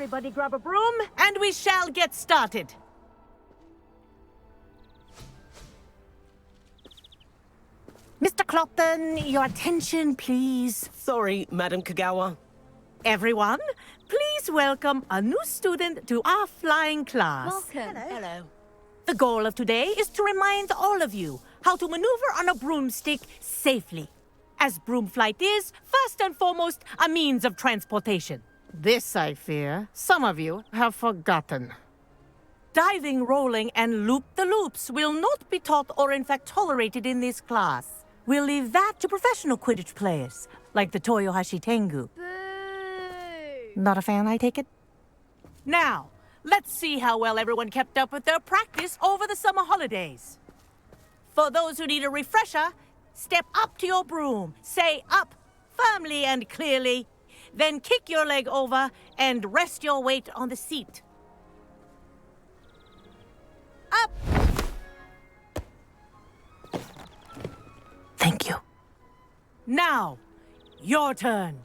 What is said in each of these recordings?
Everybody grab a broom, and we shall get started. Mr. Clopton, your attention, please. Sorry, Madam Kagawa. Everyone, please welcome a new student to our flying class. Welcome. Hello. The goal of today is to remind all of you how to maneuver on a broomstick safely. As broom flight is, first and foremost, a means of transportation. This, I fear, some of you have forgotten. Diving, rolling, and loop-the-loops will not be taught or in fact tolerated in this class. We'll leave that to professional Quidditch players, like the Toyohashi Tengu. Boo! Not a fan, I take it? Now, let's see how well everyone kept up with their practice over the summer holidays. For those who need a refresher, step up to your broom, say up firmly and clearly, then kick your leg over and rest your weight on the seat. Up! Thank you. Now, your turn.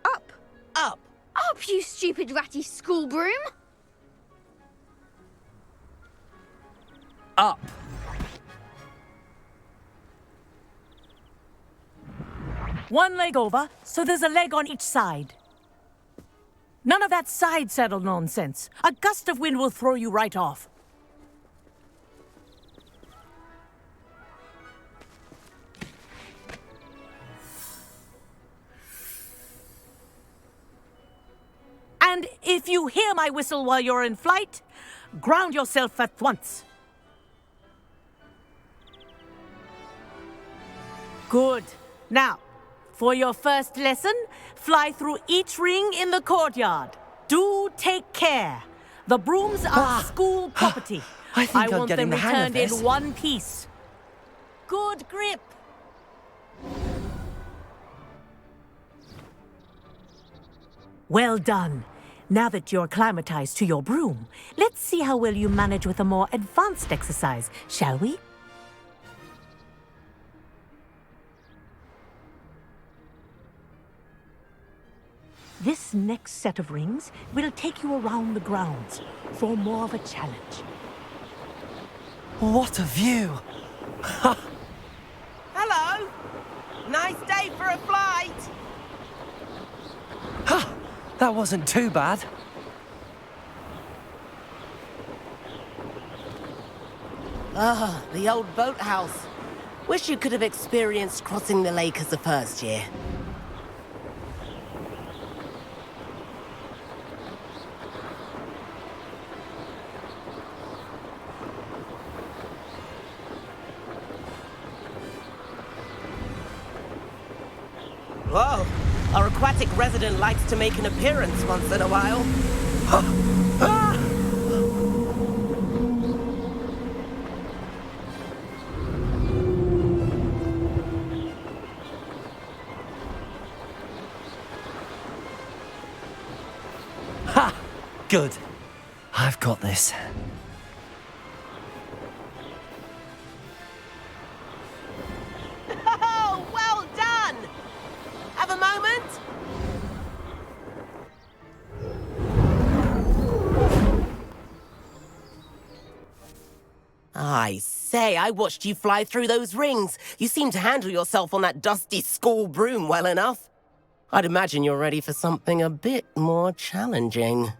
Up! Up. Up, you stupid ratty school broom! Up. One leg over, so there's a leg on each side. None of that side saddle nonsense. A gust of wind will throw you right off. And if you hear my whistle while you're in flight, ground yourself at once. Good. Now, for your first lesson, fly through each ring in the courtyard. Do take care. The brooms are school property. I think I'm want getting them the hang of returned this. in one piece. Good grip. Well done. Now that you're acclimatized to your broom, let's see how well you manage with a more advanced exercise, shall we? This next set of rings will take you around the grounds for more of a challenge. What a view! Hello! Nice day for a flight! That wasn't too bad. Ah, the old boathouse. Wish you could have experienced crossing the lake as a first year. Whoa, our aquatic resident likes to make an appearance once in a while. Ha! Good. I've got this. Oh, well done! Have a moment? I say, I watched you fly through those rings. You seem to handle yourself on that dusty school broom well enough. I'd imagine you're ready for something a bit more challenging.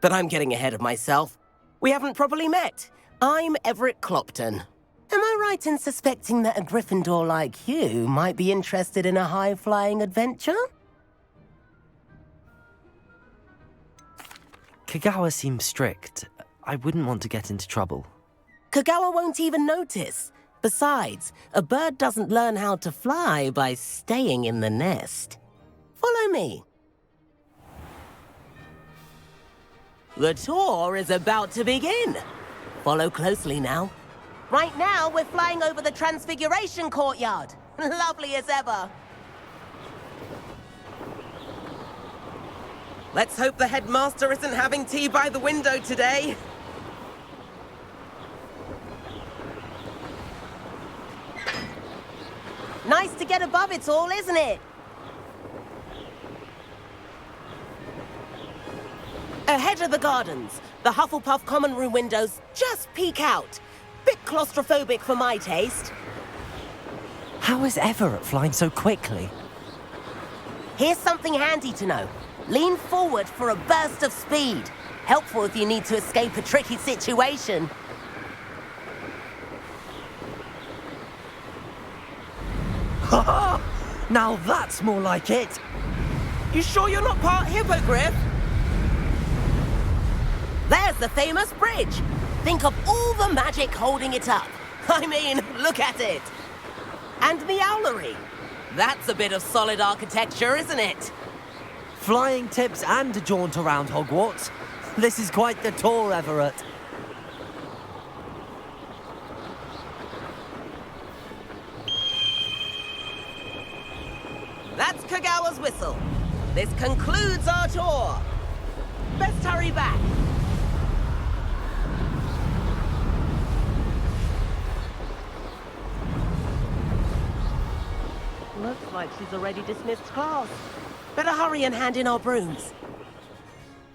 But I'm getting ahead of myself. We haven't properly met. I'm Everett Clopton. Am I right in suspecting that a Gryffindor like you might be interested in a high-flying adventure? Kagawa seems strict. I wouldn't want to get into trouble. Kagawa won't even notice. Besides, a bird doesn't learn how to fly by staying in the nest. Follow me. The tour is about to begin. Follow closely now. Right now, we're flying over the Transfiguration Courtyard. Lovely as ever. Let's hope the headmaster isn't having tea by the window today. Nice to get above it all, isn't it? Ahead of the gardens, the Hufflepuff common room windows just peek out. Bit claustrophobic for my taste. How is Everett flying so quickly? Here's something handy to know. Lean forward for a burst of speed. Helpful if you need to escape a tricky situation. Ha! Now that's more like it. You sure you're not part hippogriff? There's the famous bridge. Think of all the magic holding it up. I mean, look at it. And the owlery. That's a bit of solid architecture, isn't it? Flying tips and a jaunt around Hogwarts. This is quite the tour, Everett. That's Kagawa's whistle. This concludes our tour. Best hurry back. Looks like she's already dismissed class. Better hurry and hand in our brooms.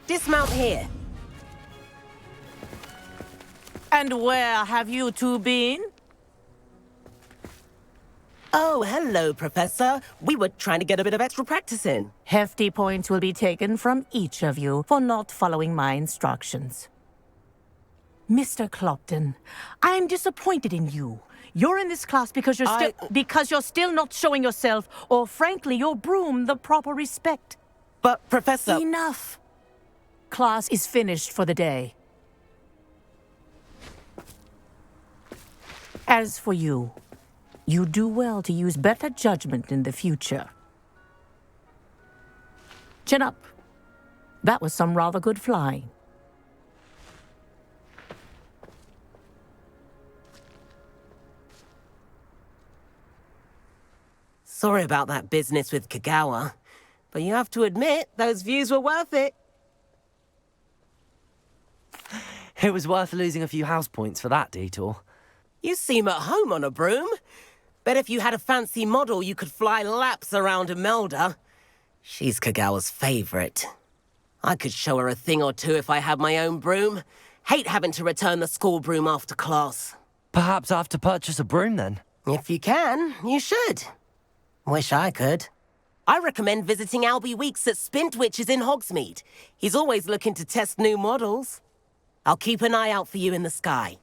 Dismount here. And where have you two been? Oh, hello, Professor. We were trying to get a bit of extra practice in. Hefty points will be taken from each of you for not following my instructions. Mr. Clopton, I'm disappointed in you. You're in this class because you're still not showing yourself, or frankly, your broom the proper respect. But, Professor... Enough. Class is finished for the day. As for you, you do well to use better judgment in the future. Chin up. That was some rather good flying. Sorry about that business with Kagawa, but you have to admit, those views were worth it. It was worth losing a few house points for that detour. You seem at home on a broom. Bet if you had a fancy model, you could fly Lapse around Imelda. She's Kagawa's favorite. I could show her a thing or two if I had my own broom. Hate having to return the school broom after class. Perhaps I have to purchase a broom then. If you can, you should. Wish I could. I recommend visiting Albie Weeks at Spintwitches in Hogsmeade. He's always looking to test new models. I'll keep an eye out for you in the sky.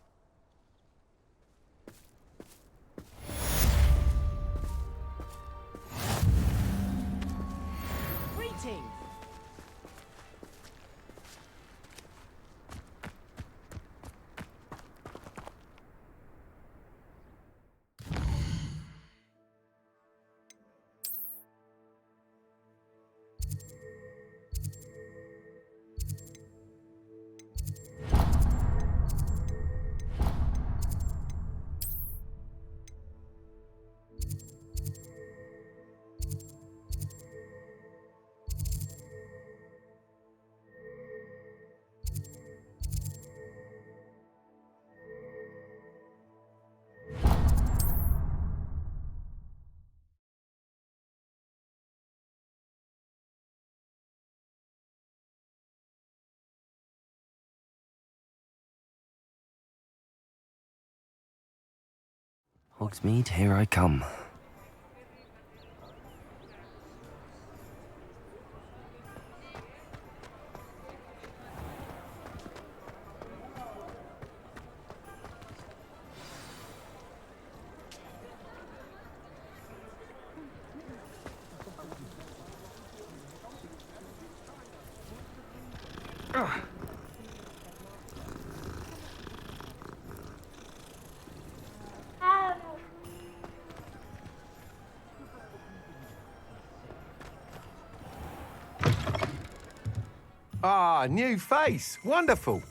Greetings. Hogsmeade, here I come. Ah, new face. Wonderful.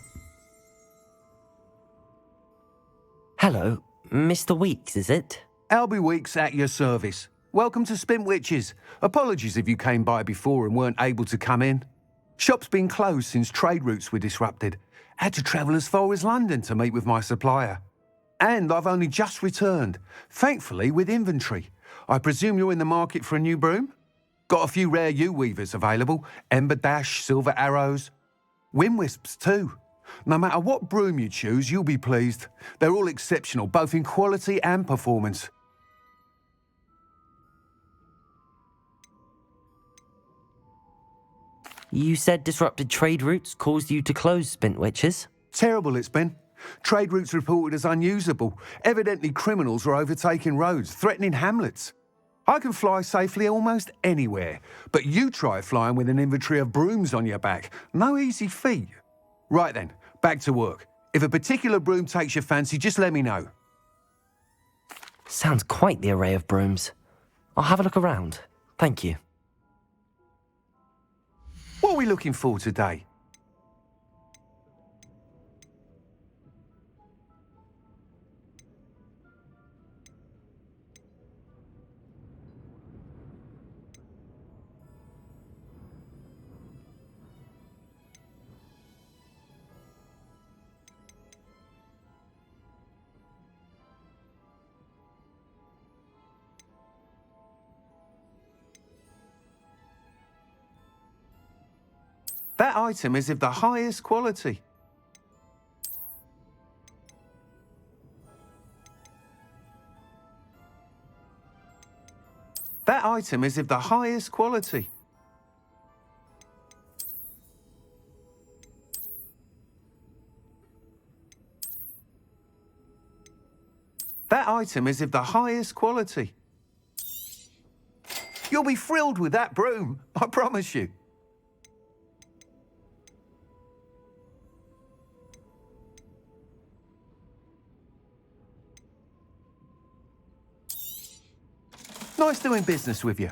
Hello, Mr. Weeks, is it? Albie Weeks at your service. Welcome to Spintwitches. Apologies if you came by before and weren't able to come in. Shop's been closed since trade routes were disrupted. Had to travel as far as London to meet with my supplier. And I've only just returned, thankfully with inventory. I presume you're in the market for a new broom? Got a few rare U-weavers available, Ember Dash, Silver Arrows. Windwisps too. No matter what broom you choose, you'll be pleased. They're all exceptional, both in quality and performance. You said disrupted trade routes caused you to close Spintwitches? Terrible it's been. Trade routes reported as unusable. Evidently criminals are overtaking roads, threatening hamlets. I can fly safely almost anywhere, but you try flying with an inventory of brooms on your back. No easy feat. Right then, back to work. If a particular broom takes your fancy, just let me know. Sounds quite the array of brooms. I'll have a look around. Thank you. What are we looking for today? That item is of the highest quality. That item is of the highest quality. That item is of the highest quality. You'll be thrilled with that broom, I promise you. Nice doing business with you.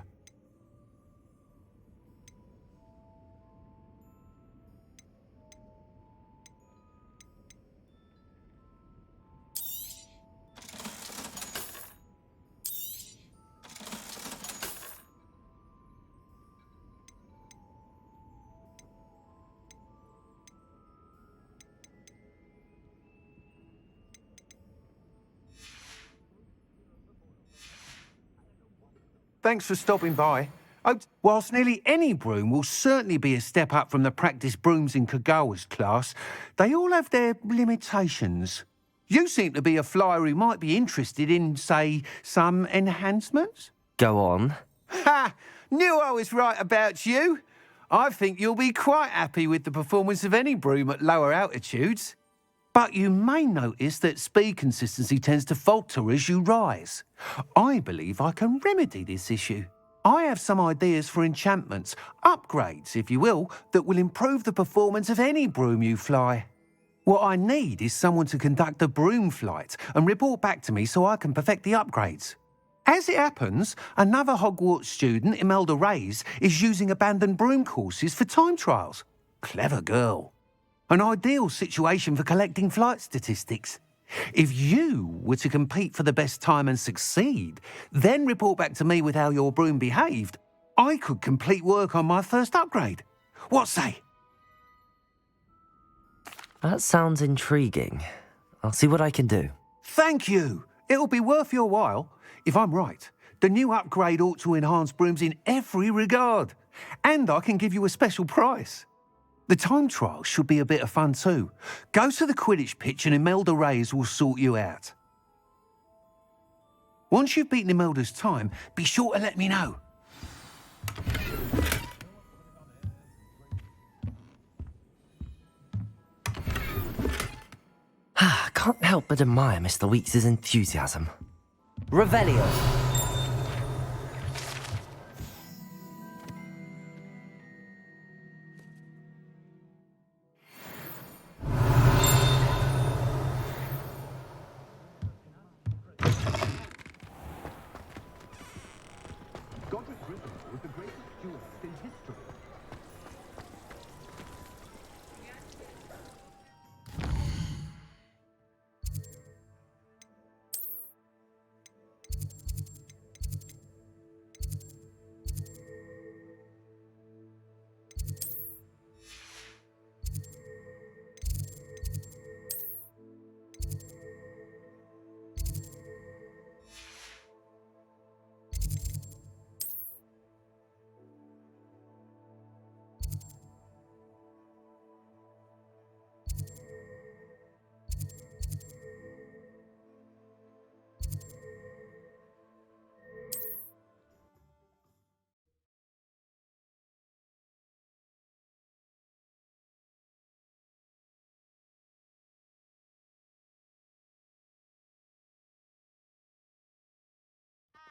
Thanks for stopping by. Whilst nearly any broom will certainly be a step up from the practice brooms in Kagawa's class, they all have their limitations. You seem to be a flyer who might be interested in, say, some enhancements? Go on. Ha! Knew I was right about you. I think you'll be quite happy with the performance of any broom at lower altitudes. But you may notice that speed consistency tends to falter as you rise. I believe I can remedy this issue. I have some ideas for enchantments, upgrades, if you will, that will improve the performance of any broom you fly. What I need is someone to conduct a broom flight and report back to me so I can perfect the upgrades. As it happens, another Hogwarts student, Imelda Reyes, is using abandoned broom courses for time trials. Clever girl. An ideal situation for collecting flight statistics. If you were to compete for the best time and succeed, then report back to me with how your broom behaved, I could complete work on my first upgrade. What say? That sounds intriguing. I'll see what I can do. Thank you. It'll be worth your while. If I'm right, the new upgrade ought to enhance brooms in every regard. And I can give you a special price. The time trial should be a bit of fun too. Go to the Quidditch pitch and Imelda Reyes will sort you out. Once you've beaten Imelda's time, be sure to let me know. Can't help but admire Mr. Weeks' enthusiasm. Revelio.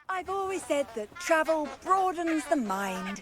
I've always said that travel broadens the mind.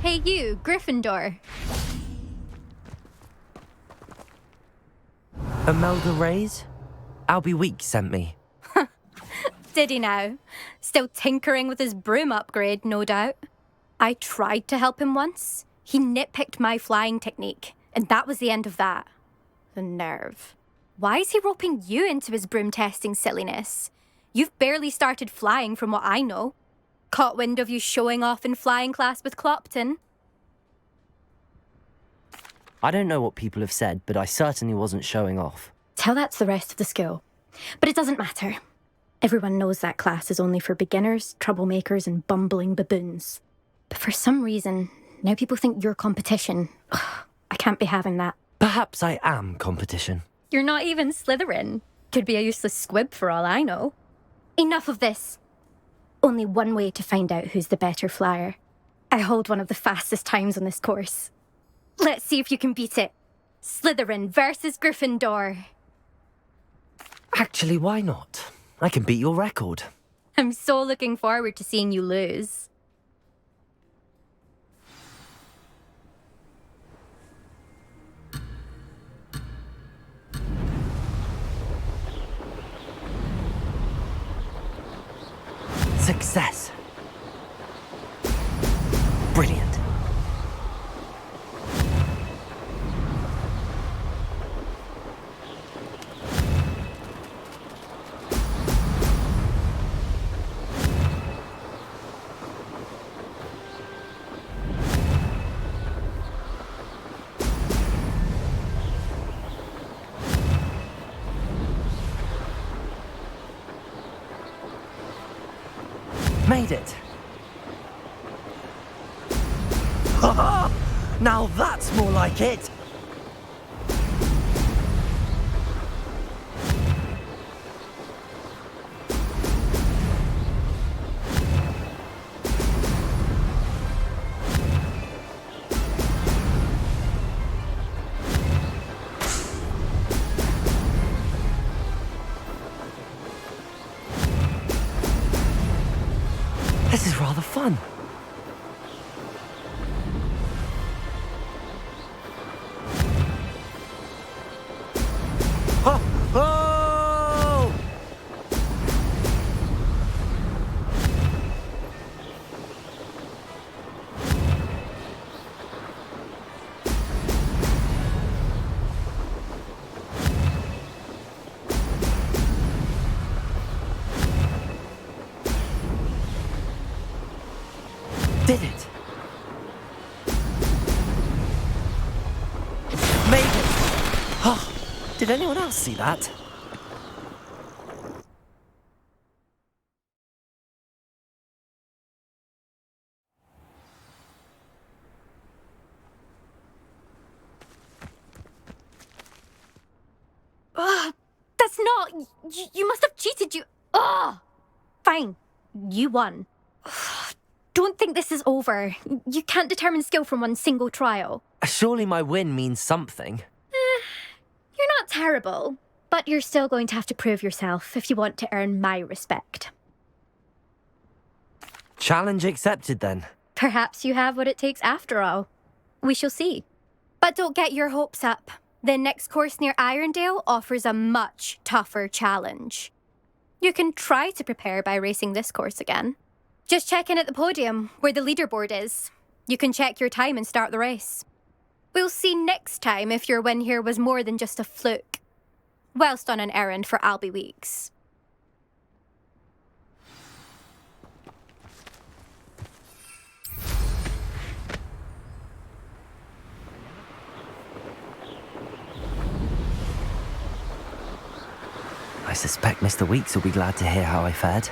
Hey you, Gryffindor. Imelda Reyes? Albie Weeks sent me. Did he now? Still tinkering with his broom upgrade, no doubt. I tried to help him once. He nitpicked my flying technique, and that was the end of that. The nerve. Why is he roping you into his broom testing silliness? You've barely started flying from what I know. Caught wind of you showing off in flying class with Clopton. I don't know what people have said, but I certainly wasn't showing off. Tell that to the rest of the school. But it doesn't matter. Everyone knows that class is only for beginners, troublemakers, and bumbling baboons. But for some reason, now people think you're competition. Ugh, I can't be having that. Perhaps I am competition. You're not even Slytherin. Could be a useless squib for all I know. Enough of this. Only one way to find out who's the better flyer. I hold one of the fastest times on this course. Let's see if you can beat it. Slytherin versus Gryffindor. Actually, why not? I can beat your record. I'm so looking forward to seeing you lose. Success. Brilliant. Made it. Now that's more like it. This is rather fun. Oh! Oh! Did it. Made it. Oh, did anyone else see that? Oh, you must have cheated, you... Oh! Fine. You won. Don't think this is over. You can't determine skill from one single trial. Surely my win means something. You're not terrible, but you're still going to have to prove yourself if you want to earn my respect. Challenge accepted then. Perhaps you have what it takes after all. We shall see. But don't get your hopes up. The next course near Irondale offers a much tougher challenge. You can try to prepare by racing this course again. Just check in at the podium, where the leaderboard is. You can check your time and start the race. We'll see next time if your win here was more than just a fluke. Whilst on an errand for Albie Weeks. I suspect Mr. Weeks will be glad to hear how I fared.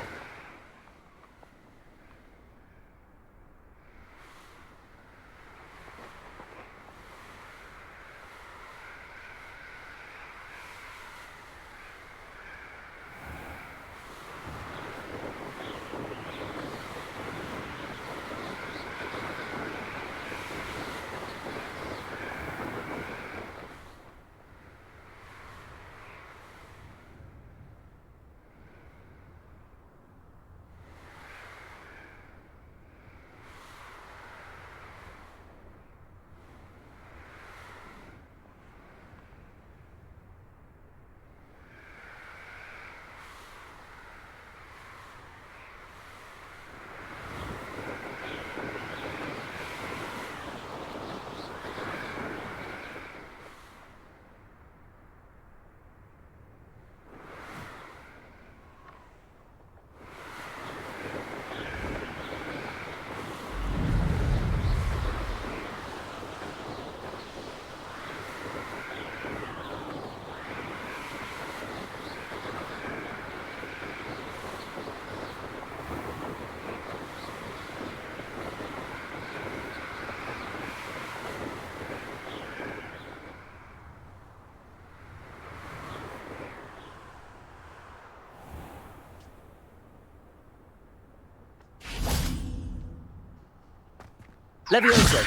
Levioso.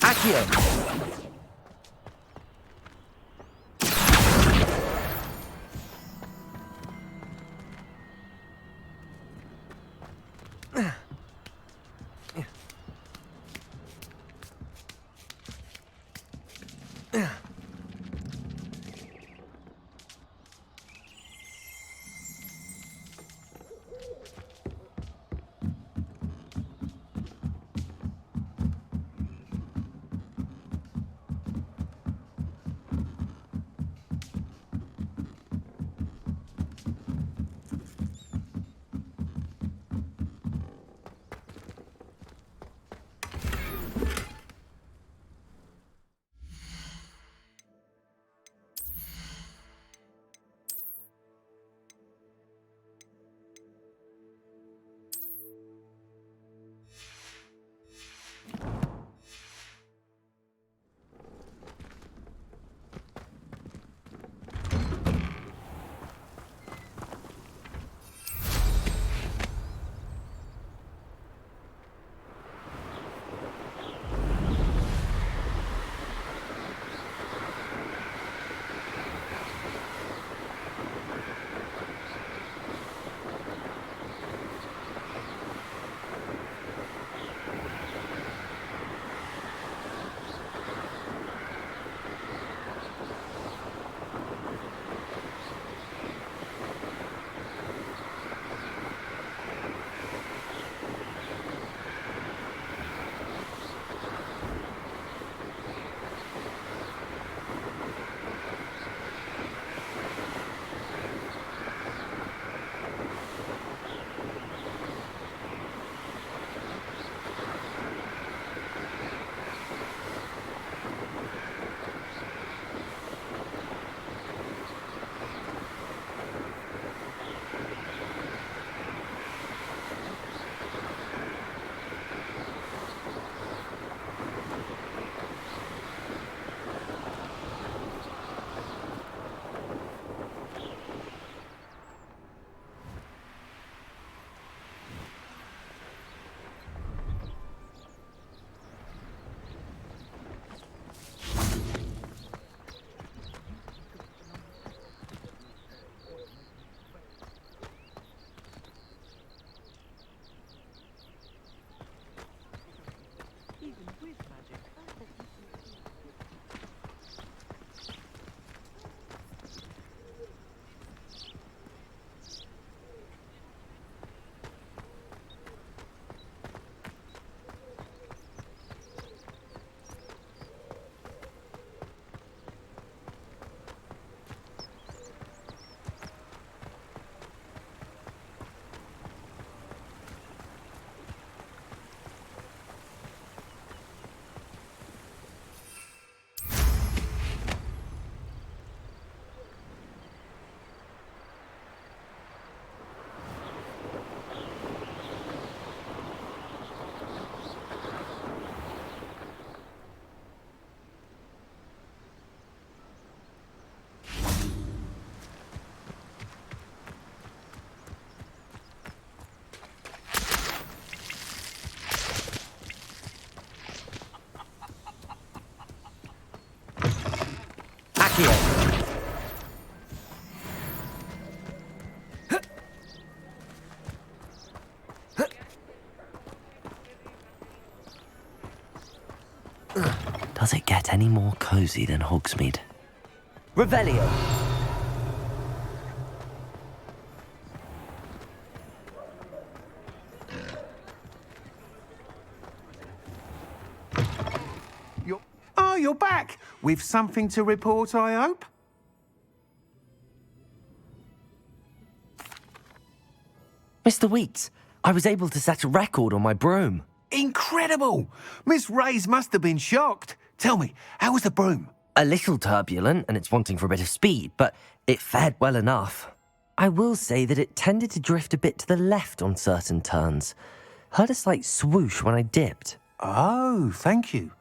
Accio. Accio. Does it get any more cozy than Hogsmeade? Revelio. You're back! With something to report, I hope? Mr. Weeks, I was able to set a record on my broom. Incredible! Miss Reyes must have been shocked. Tell me, how was the broom? A little turbulent, and it's wanting for a bit of speed, but it fared well enough. I will say that it tended to drift a bit to the left on certain turns. Heard a slight swoosh when I dipped. Oh, thank you.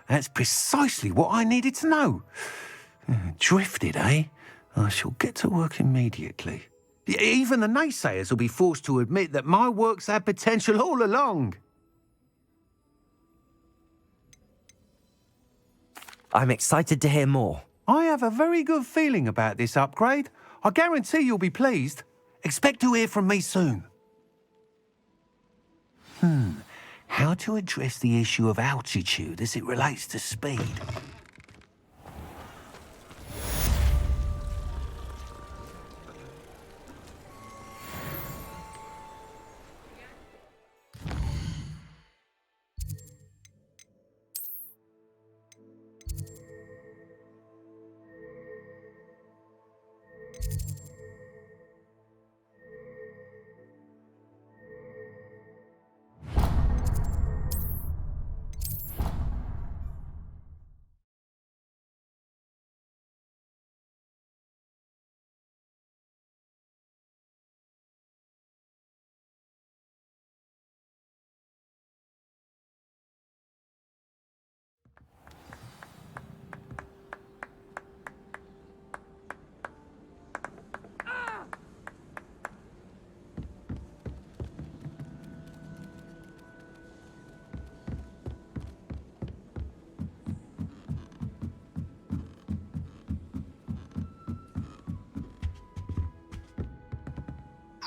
That's precisely what I needed to know. Drifted, eh? I shall get to work immediately. Even the naysayers will be forced to admit that my work's had potential all along. I'm excited to hear more. I have a very good feeling about this upgrade. I guarantee you'll be pleased. Expect to hear from me soon. How to address the issue of altitude as it relates to speed.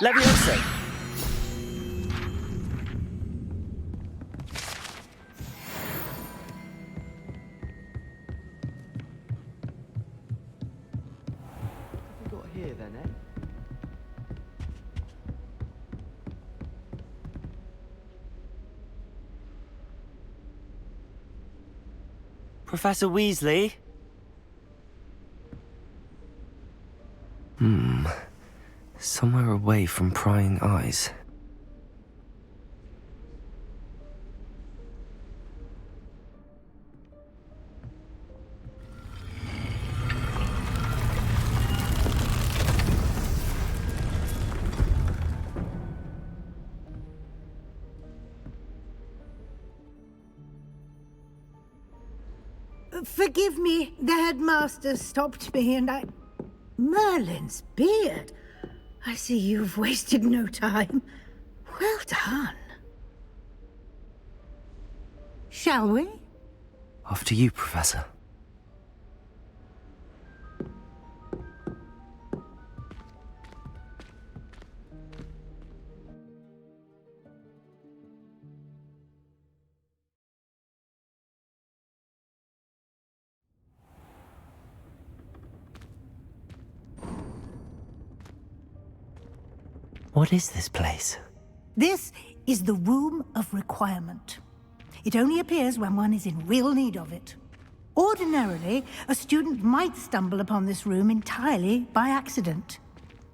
Leviosa. What have we got here then, eh? Professor Weasley? Somewhere away from prying eyes. Forgive me, the headmaster stopped me and I... Merlin's beard. I see you've wasted no time. Well done. Shall we? After you, Professor. What is this place? This is the Room of Requirement. It only appears when one is in real need of it. Ordinarily, a student might stumble upon this room entirely by accident.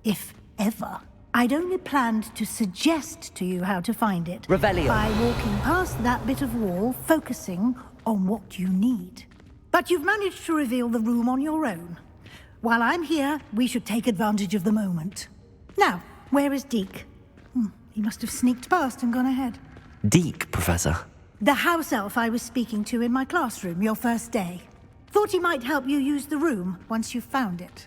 If ever. I'd only planned to suggest to you how to find it. Revelio. By walking past that bit of wall, focusing on what you need. But you've managed to reveal the room on your own. While I'm here, we should take advantage of the moment. Now, where is Deke? He must have sneaked past and gone ahead. Deke, Professor. The house elf I was speaking to in my classroom your first day. Thought he might help you use the room once you've found it.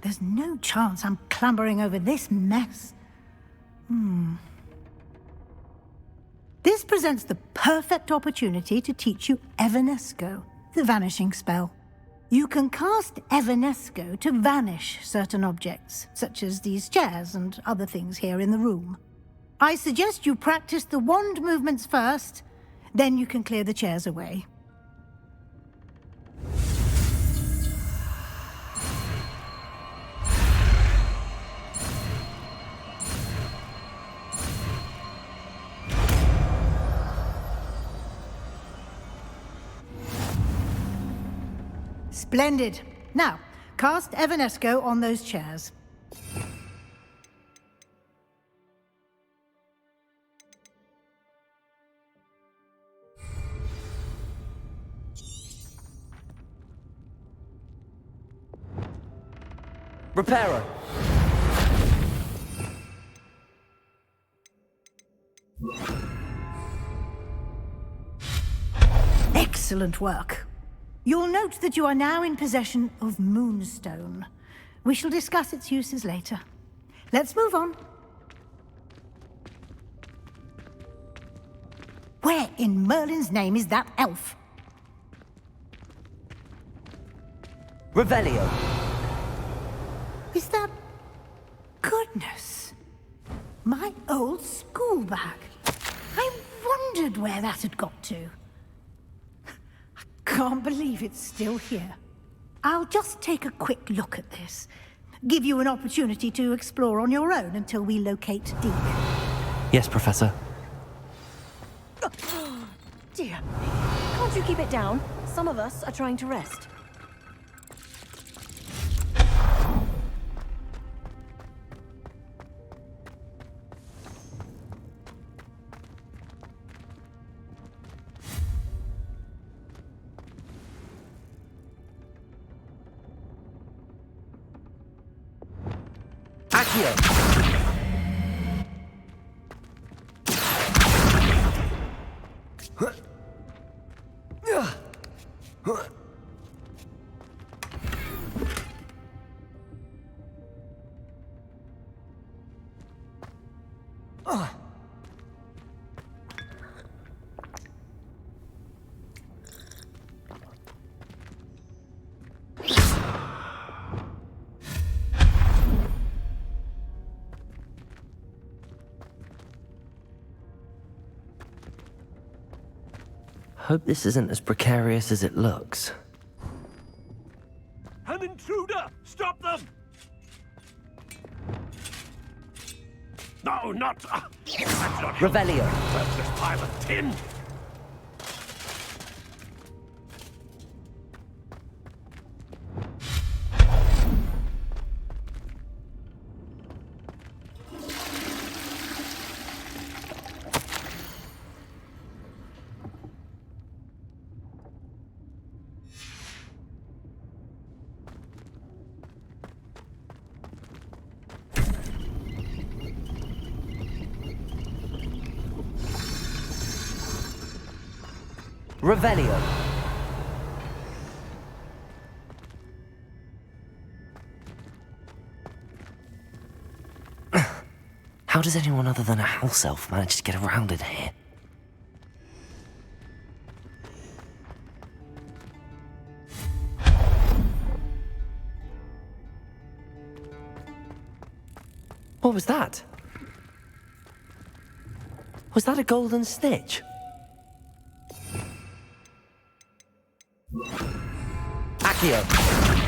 There's no chance I'm clambering over this mess. This presents the perfect opportunity to teach you Evanesco, the vanishing spell. You can cast Evanesco to vanish certain objects, such as these chairs and other things here in the room. I suggest you practice the wand movements first, then you can clear the chairs away. Splendid. Now, cast Evanesco on those chairs. Reparo. Excellent work. You'll note that you are now in possession of Moonstone. We shall discuss its uses later. Let's move on. Where in Merlin's name is that elf? Revelio. Is that... Goodness. My old school bag. I wondered where that had got to. Can't believe it's still here. I'll just take a quick look at this. Give you an opportunity to explore on your own until we locate Deke. Yes, Professor. Dear, can't you keep it down? Some of us are trying to rest. Hope this isn't as precarious as it looks. An intruder! Stop them! No, not... that's not Revelio. That's this pile of tin! Revelio. How does anyone other than a house elf manage to get around in here? What was that? Was that a golden snitch? Accio.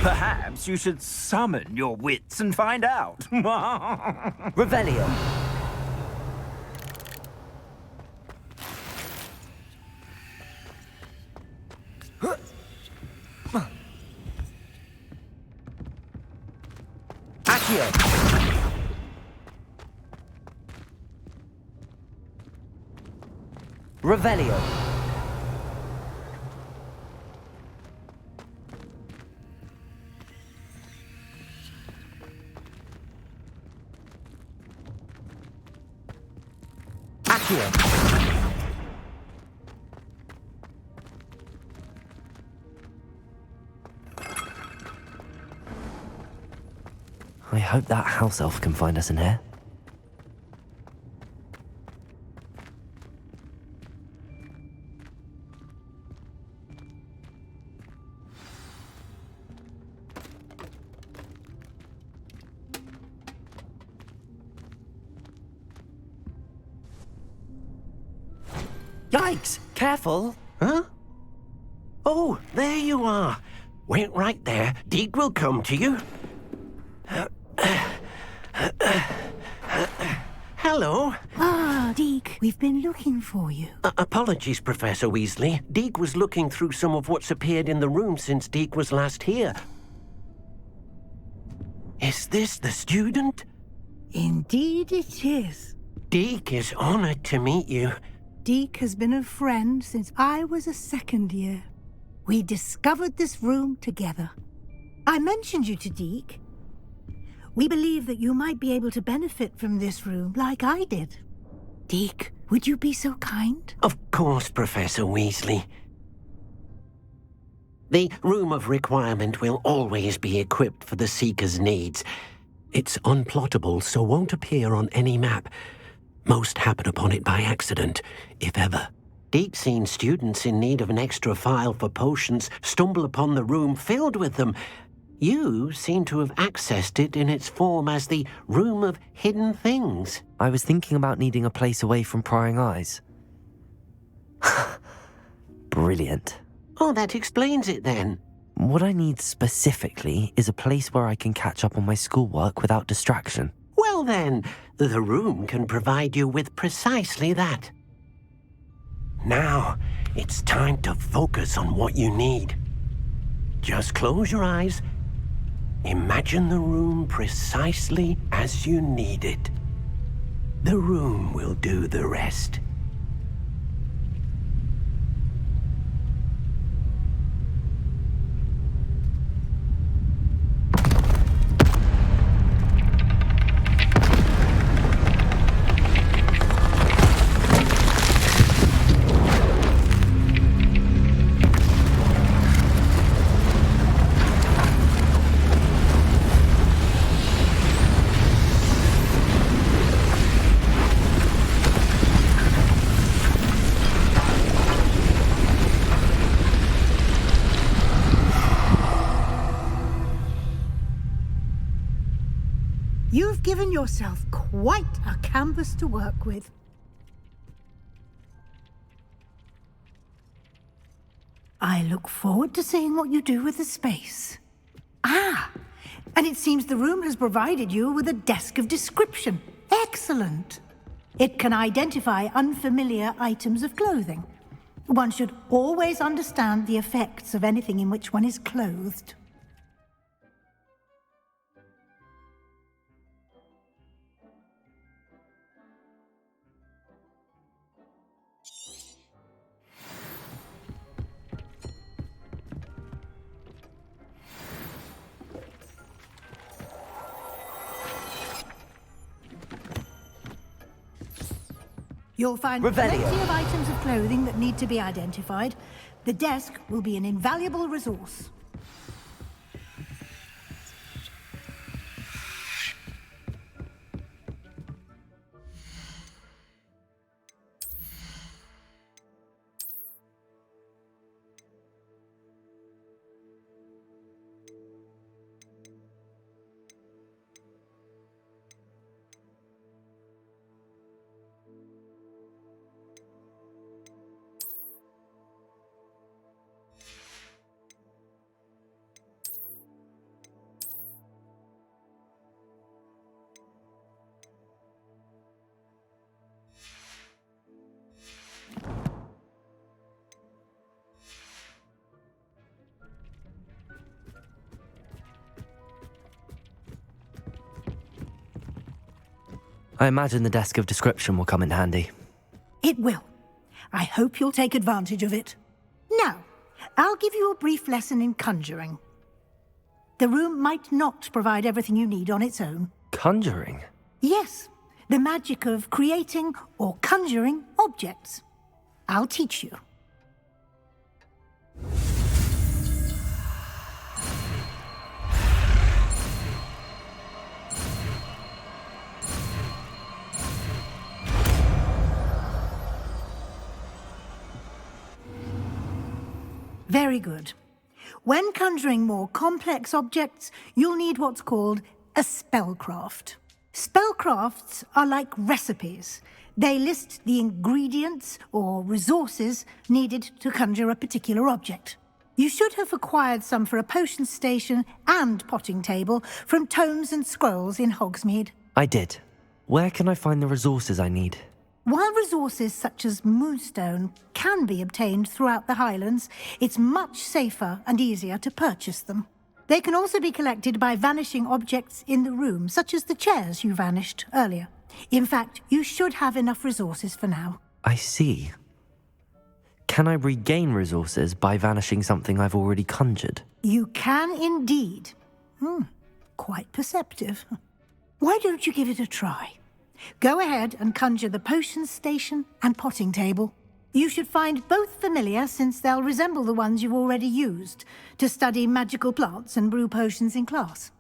Perhaps you should summon your wits and find out. Revelio. Accio. Revelio. Accio. I hope that house elf can find us in here. Yikes! Careful! Huh? Oh, there you are. Wait right there. Deke will come to you. Hello. Ah, Deke, we've been looking for you. Apologies, Professor Weasley. Deke was looking through some of what's appeared in the room since Deke was last here. Is this the student? Indeed it is. Deke is honored to meet you. Deke has been a friend since I was a second year. We discovered this room together. I mentioned you to Deke. We believe that you might be able to benefit from this room like I did. Deke, would you be so kind? Of course, Professor Weasley. The Room of Requirement will always be equipped for the Seeker's needs. It's unplottable, so won't appear on any map. Most happen upon it by accident, if ever. Deke's seen students in need of an extra file for potions stumble upon the room filled with them. You seem to have accessed it in its form as the Room of Hidden Things. I was thinking about needing a place away from prying eyes. Brilliant. Oh, that explains it then. What I need specifically is a place where I can catch up on my schoolwork without distraction. Well then, the room can provide you with precisely that. Now, it's time to focus on what you need. Just close your eyes. Imagine the room precisely as you need it. The room will do the rest. You've given yourself quite a canvas to work with. I look forward to seeing what you do with the space. Ah, and it seems the room has provided you with a desk of description. Excellent. It can identify unfamiliar items of clothing. One should always understand the effects of anything in which one is clothed. You'll find plenty of items of clothing that need to be identified. The desk will be an invaluable resource. I imagine the desk of description will come in handy. It will. I hope you'll take advantage of it. Now, I'll give you a brief lesson in conjuring. The room might not provide everything you need on its own. Conjuring? Yes, the magic of creating or conjuring objects. I'll teach you. Very good. When conjuring more complex objects, you'll need what's called a spellcraft. Spellcrafts are like recipes. They list the ingredients or resources needed to conjure a particular object. You should have acquired some for a potion station and potting table from tomes and scrolls in Hogsmeade. I did. Where can I find the resources I need? While resources such as moonstone can be obtained throughout the Highlands, it's much safer and easier to purchase them. They can also be collected by vanishing objects in the room, such as the chairs you vanished earlier. In fact, you should have enough resources for now. I see. Can I regain resources by vanishing something I've already conjured? You can indeed. Quite perceptive. Why don't you give it a try? Go ahead and conjure the potion station and potting table. You should find both familiar, since they'll resemble the ones you've already used to study magical plants and brew potions in class.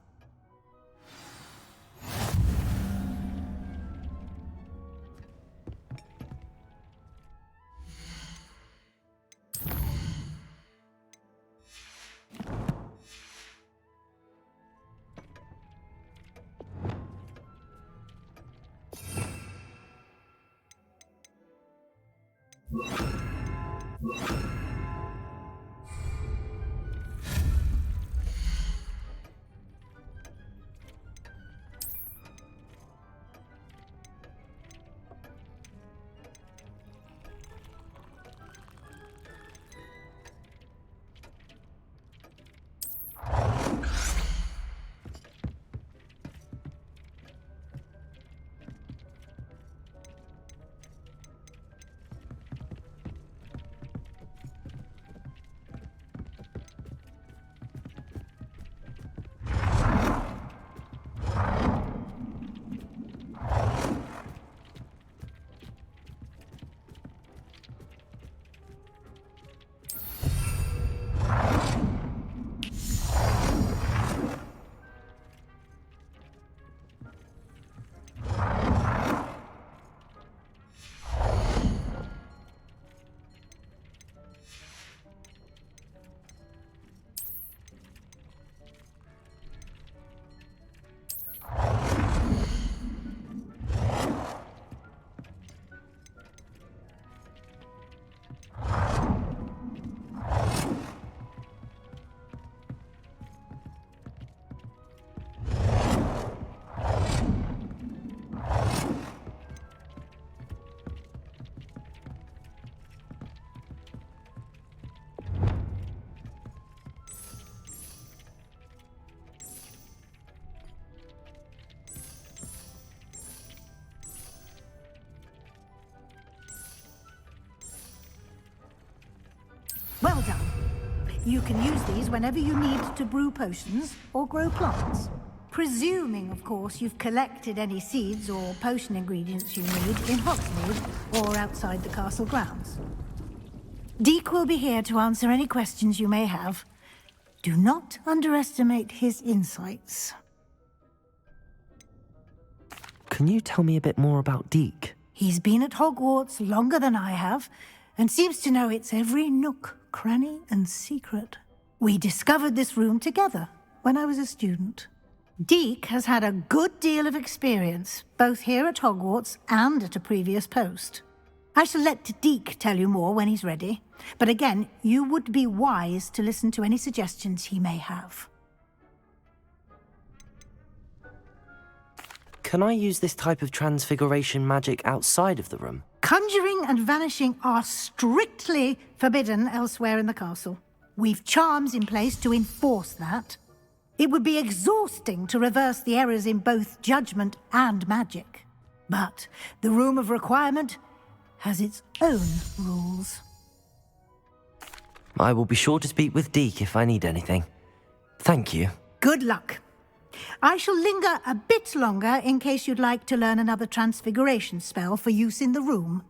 Well done. You can use these whenever you need to brew potions or grow plants. Presuming, of course, you've collected any seeds or potion ingredients you need in Hogsmeade or outside the castle grounds. Deek will be here to answer any questions you may have. Do not underestimate his insights. Can you tell me a bit more about Deek? He's been at Hogwarts longer than I have, and seems to know its every nook, cranny, and secret. We discovered this room together when I was a student. Deek has had a good deal of experience, both here at Hogwarts and at a previous post. I shall let Deek tell you more when he's ready, but again, you would be wise to listen to any suggestions he may have. Can I use this type of transfiguration magic outside of the room? Conjuring and vanishing are strictly forbidden elsewhere in the castle. We've charms in place to enforce that. It would be exhausting to reverse the errors in both judgment and magic. But the Room of Requirement has its own rules. I will be sure to speak with Deek if I need anything. Thank you. Good luck. I shall linger a bit longer in case you'd like to learn another transfiguration spell for use in the room.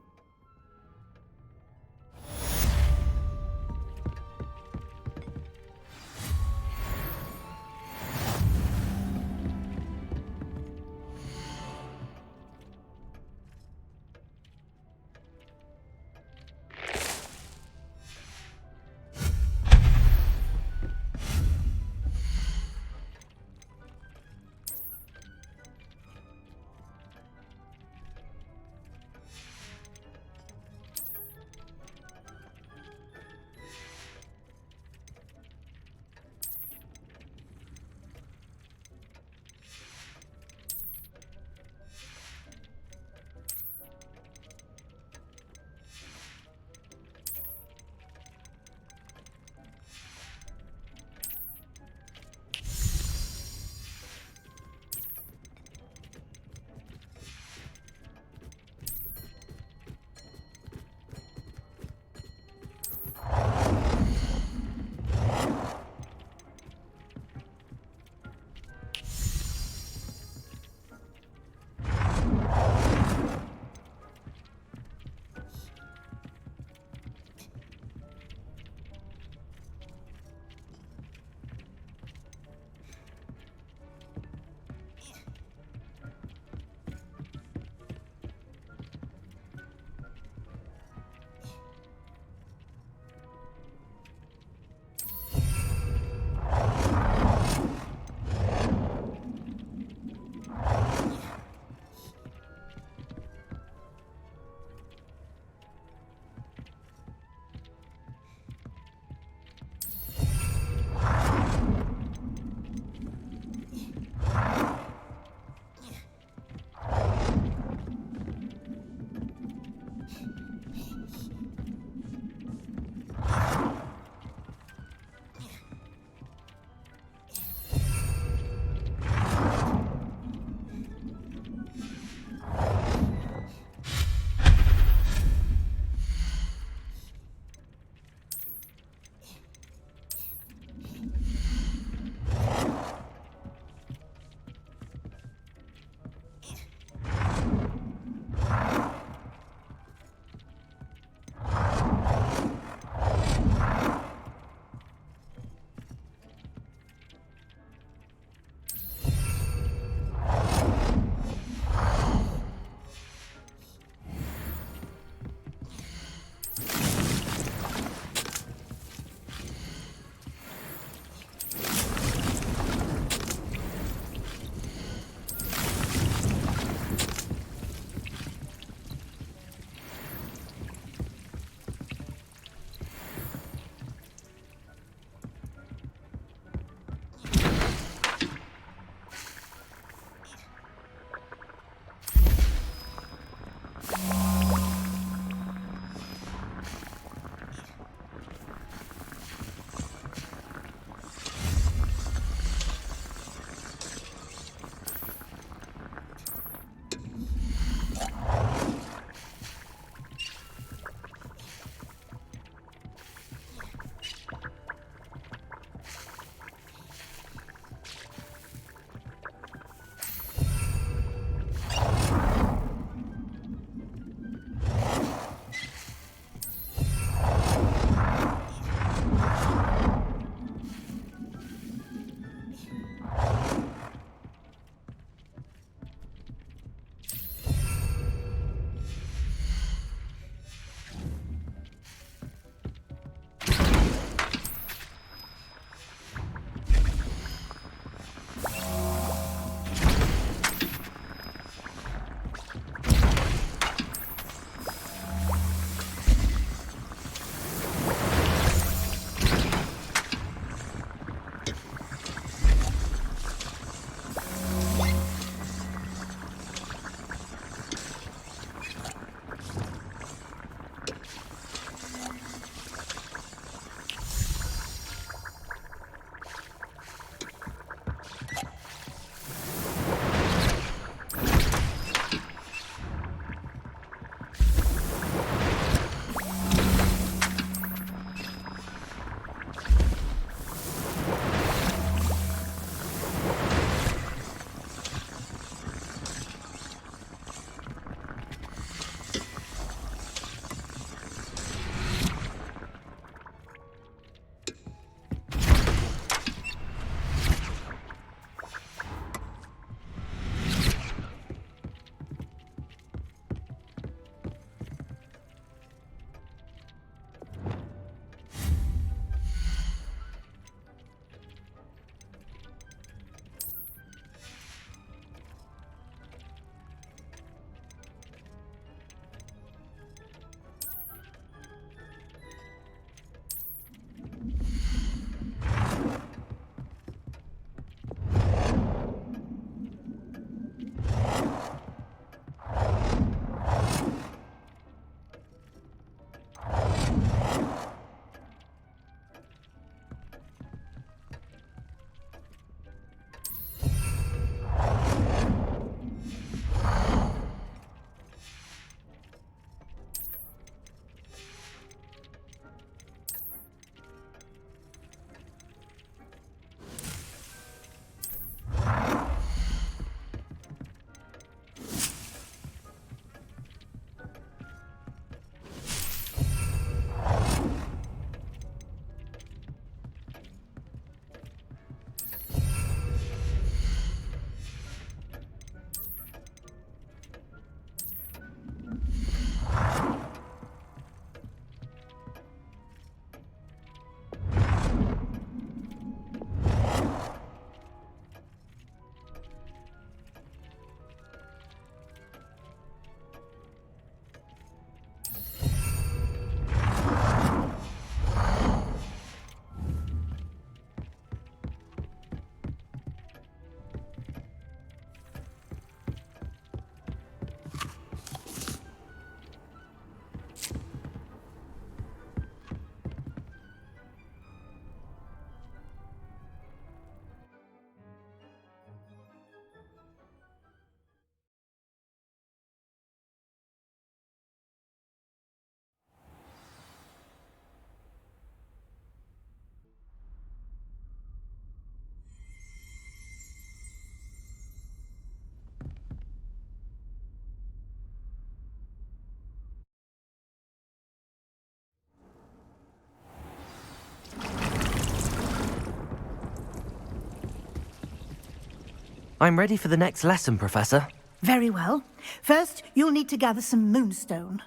I'm ready for the next lesson, Professor. Very well. First, you'll need to gather some moonstone.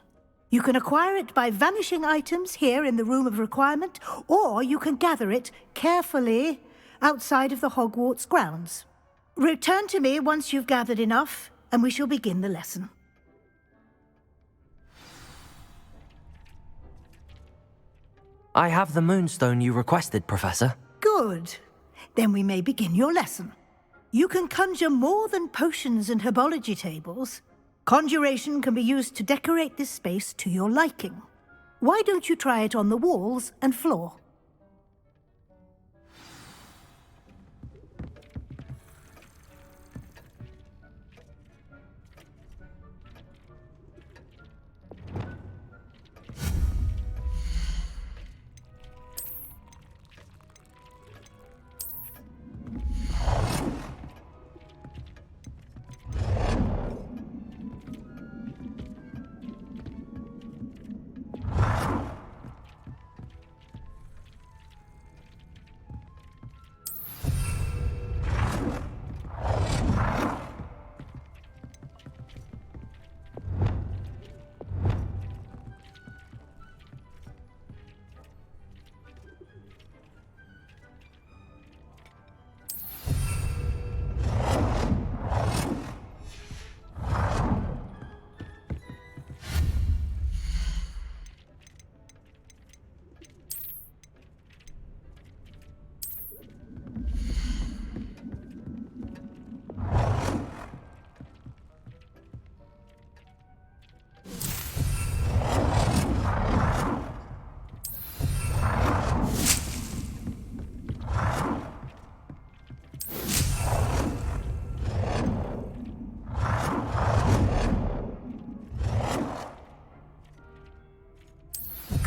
You can acquire it by vanishing items here in the Room of Requirement, or you can gather it carefully outside of the Hogwarts grounds. Return to me once you've gathered enough, and we shall begin the lesson. I have the moonstone you requested, Professor. Good. Then we may begin your lesson. You can conjure more than potions and herbology tables. Conjuration can be used to decorate this space to your liking. Why don't you try it on the walls and floor?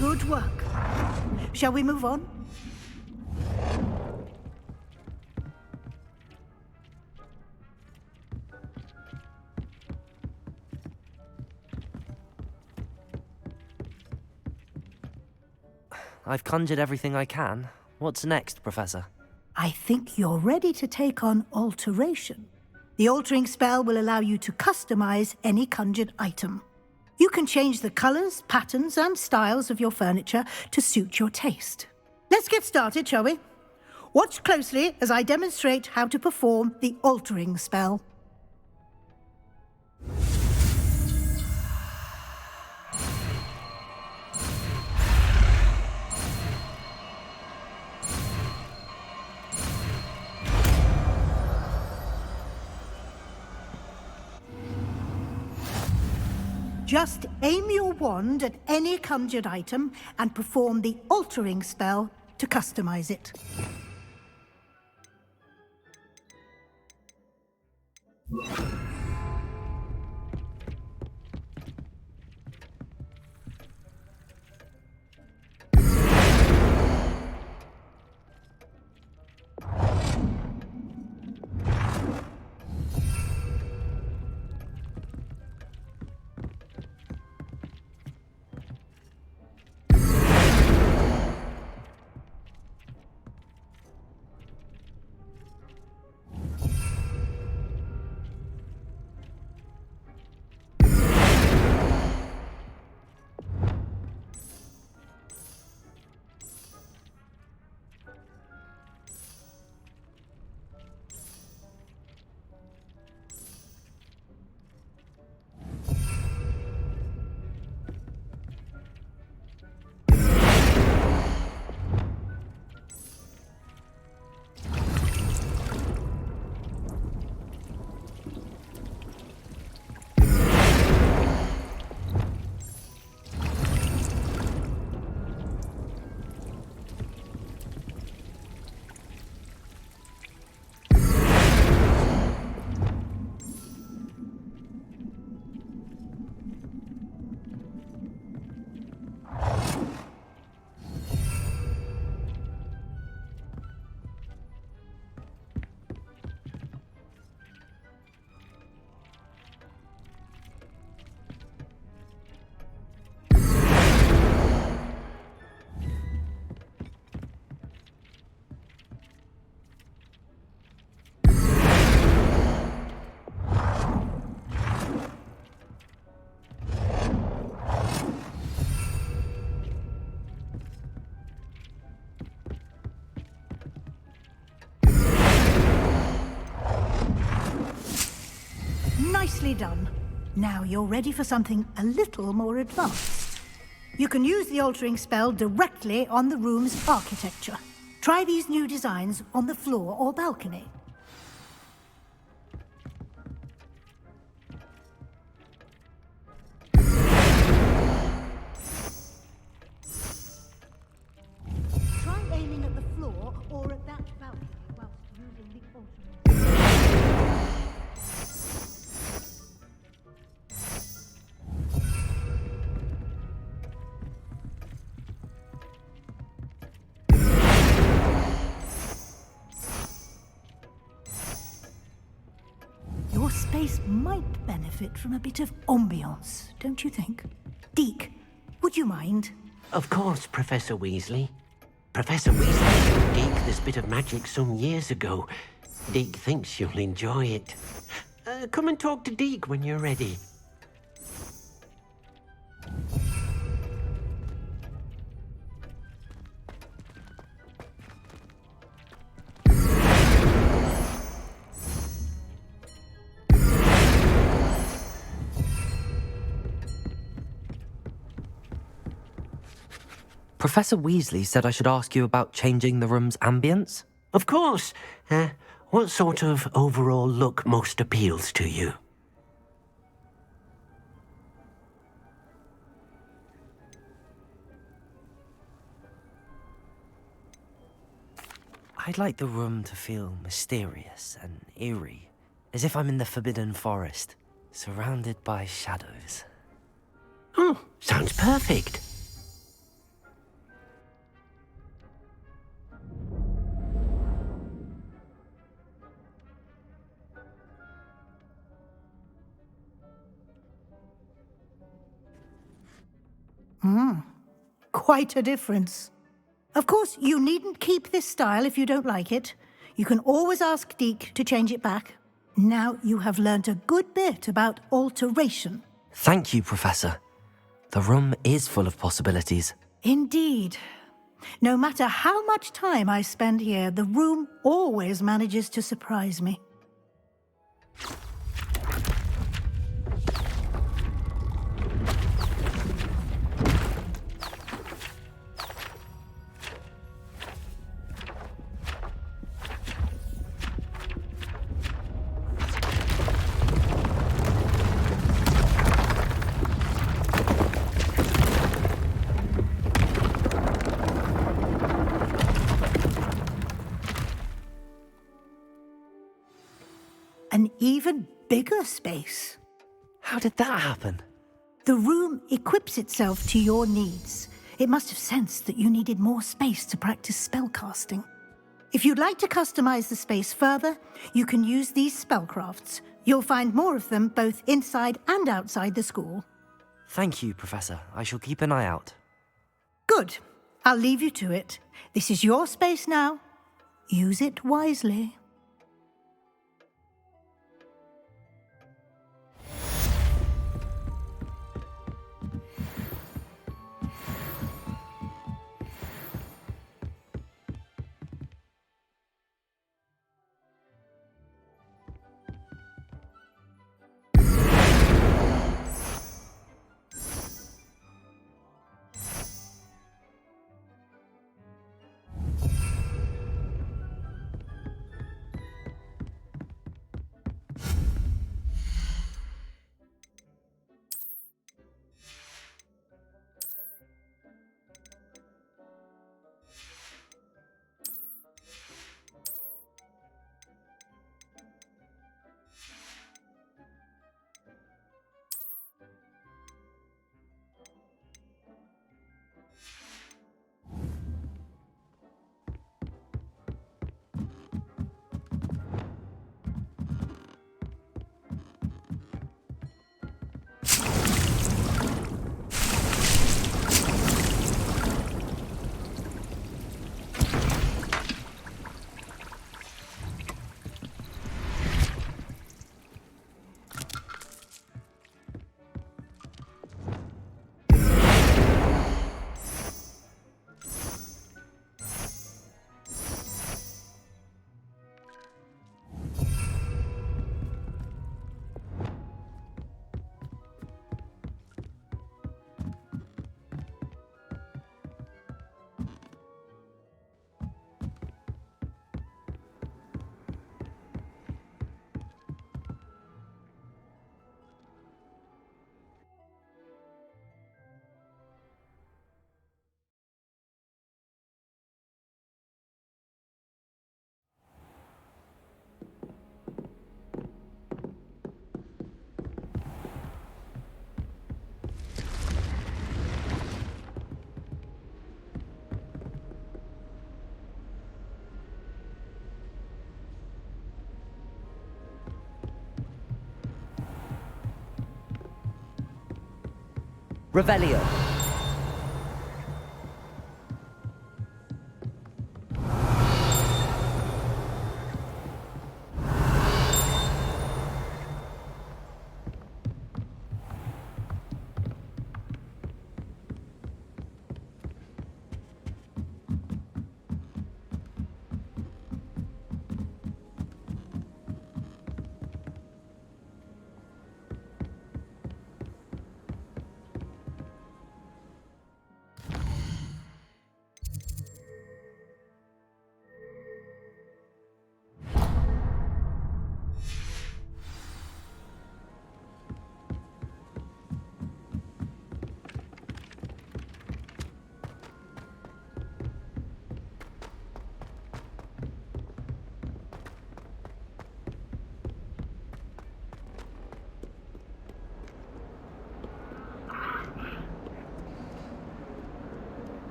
Good work. Shall we move on? I've conjured everything I can. What's next, Professor? I think you're ready to take on alteration. The altering spell will allow you to customize any conjured item. You can change the colors, patterns, and styles of your furniture to suit your taste. Let's get started, shall we? Watch closely as I demonstrate how to perform the altering spell. Just aim your wand at any conjured item and perform the altering spell to customize it. Nicely done. Now you're ready for something a little more advanced. You can use the altering spell directly on the room's architecture. Try these new designs on the floor or balcony. Try aiming at the floor or at that balcony whilst using the altering. Your space might benefit from a bit of ambiance, don't you think? Deke, would you mind? Of course, Professor Weasley. Professor Weasley showed Deke this bit of magic some years ago. Deke thinks you'll enjoy it. Come and talk to Deke when you're ready. Professor Weasley said I should ask you about changing the room's ambience? Of course. What sort of overall look most appeals to you? I'd like the room to feel mysterious and eerie, as if I'm in the Forbidden Forest, surrounded by shadows. Oh, sounds perfect. Quite a difference. Of course, you needn't keep this style if you don't like it. You can always ask Deke to change it back. Now you have learnt a good bit about alteration. Thank you, Professor. The room is full of possibilities. Indeed. No matter how much time I spend here, the room always manages to surprise me. An even bigger space. How did that happen? The room equips itself to your needs. It must have sensed that you needed more space to practice spellcasting. If you'd like to customize the space further, you can use these spellcrafts. You'll find more of them both inside and outside the school. Thank you, Professor. I shall keep an eye out. Good. I'll leave you to it. This is your space now. Use it wisely. Revelio.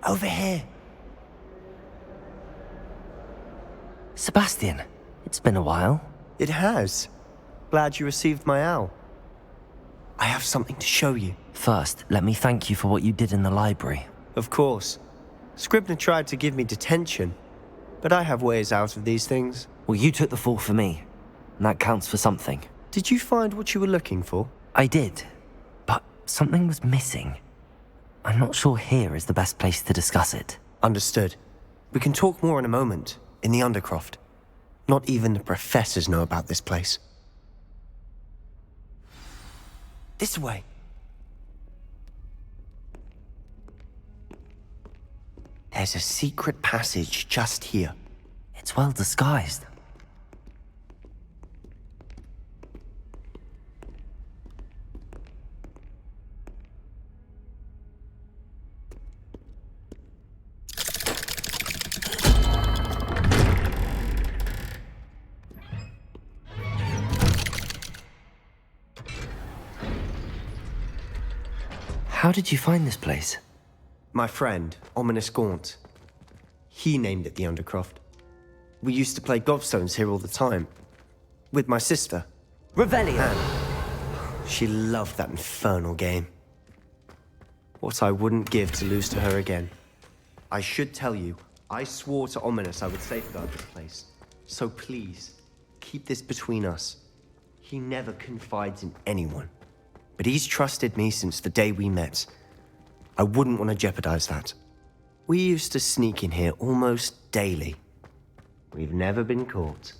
Over here. Sebastian, it's been a while. It has. Glad you received my owl. I have something to show you. First, let me thank you for what you did in the library. Of course. Scribner tried to give me detention, but I have ways out of these things. Well, you took the fall for me, and that counts for something. Did you find what you were looking for? I did, but something was missing. I'm not sure here is the best place to discuss it. Understood. We can talk more in a moment, in the Undercroft. Not even the professors know about this place. This way. There's a secret passage just here. It's well disguised. How did you find this place? My friend, Ominous Gaunt. He named it the Undercroft. We used to play gobstones here all the time. With my sister. Revelio. And she loved that infernal game. What I wouldn't give to lose to her again. I should tell you, I swore to Ominous I would safeguard this place. So please, keep this between us. He never confides in anyone. But he's trusted me since the day we met. I wouldn't want to jeopardize that. We used to sneak in here almost daily. We've never been caught.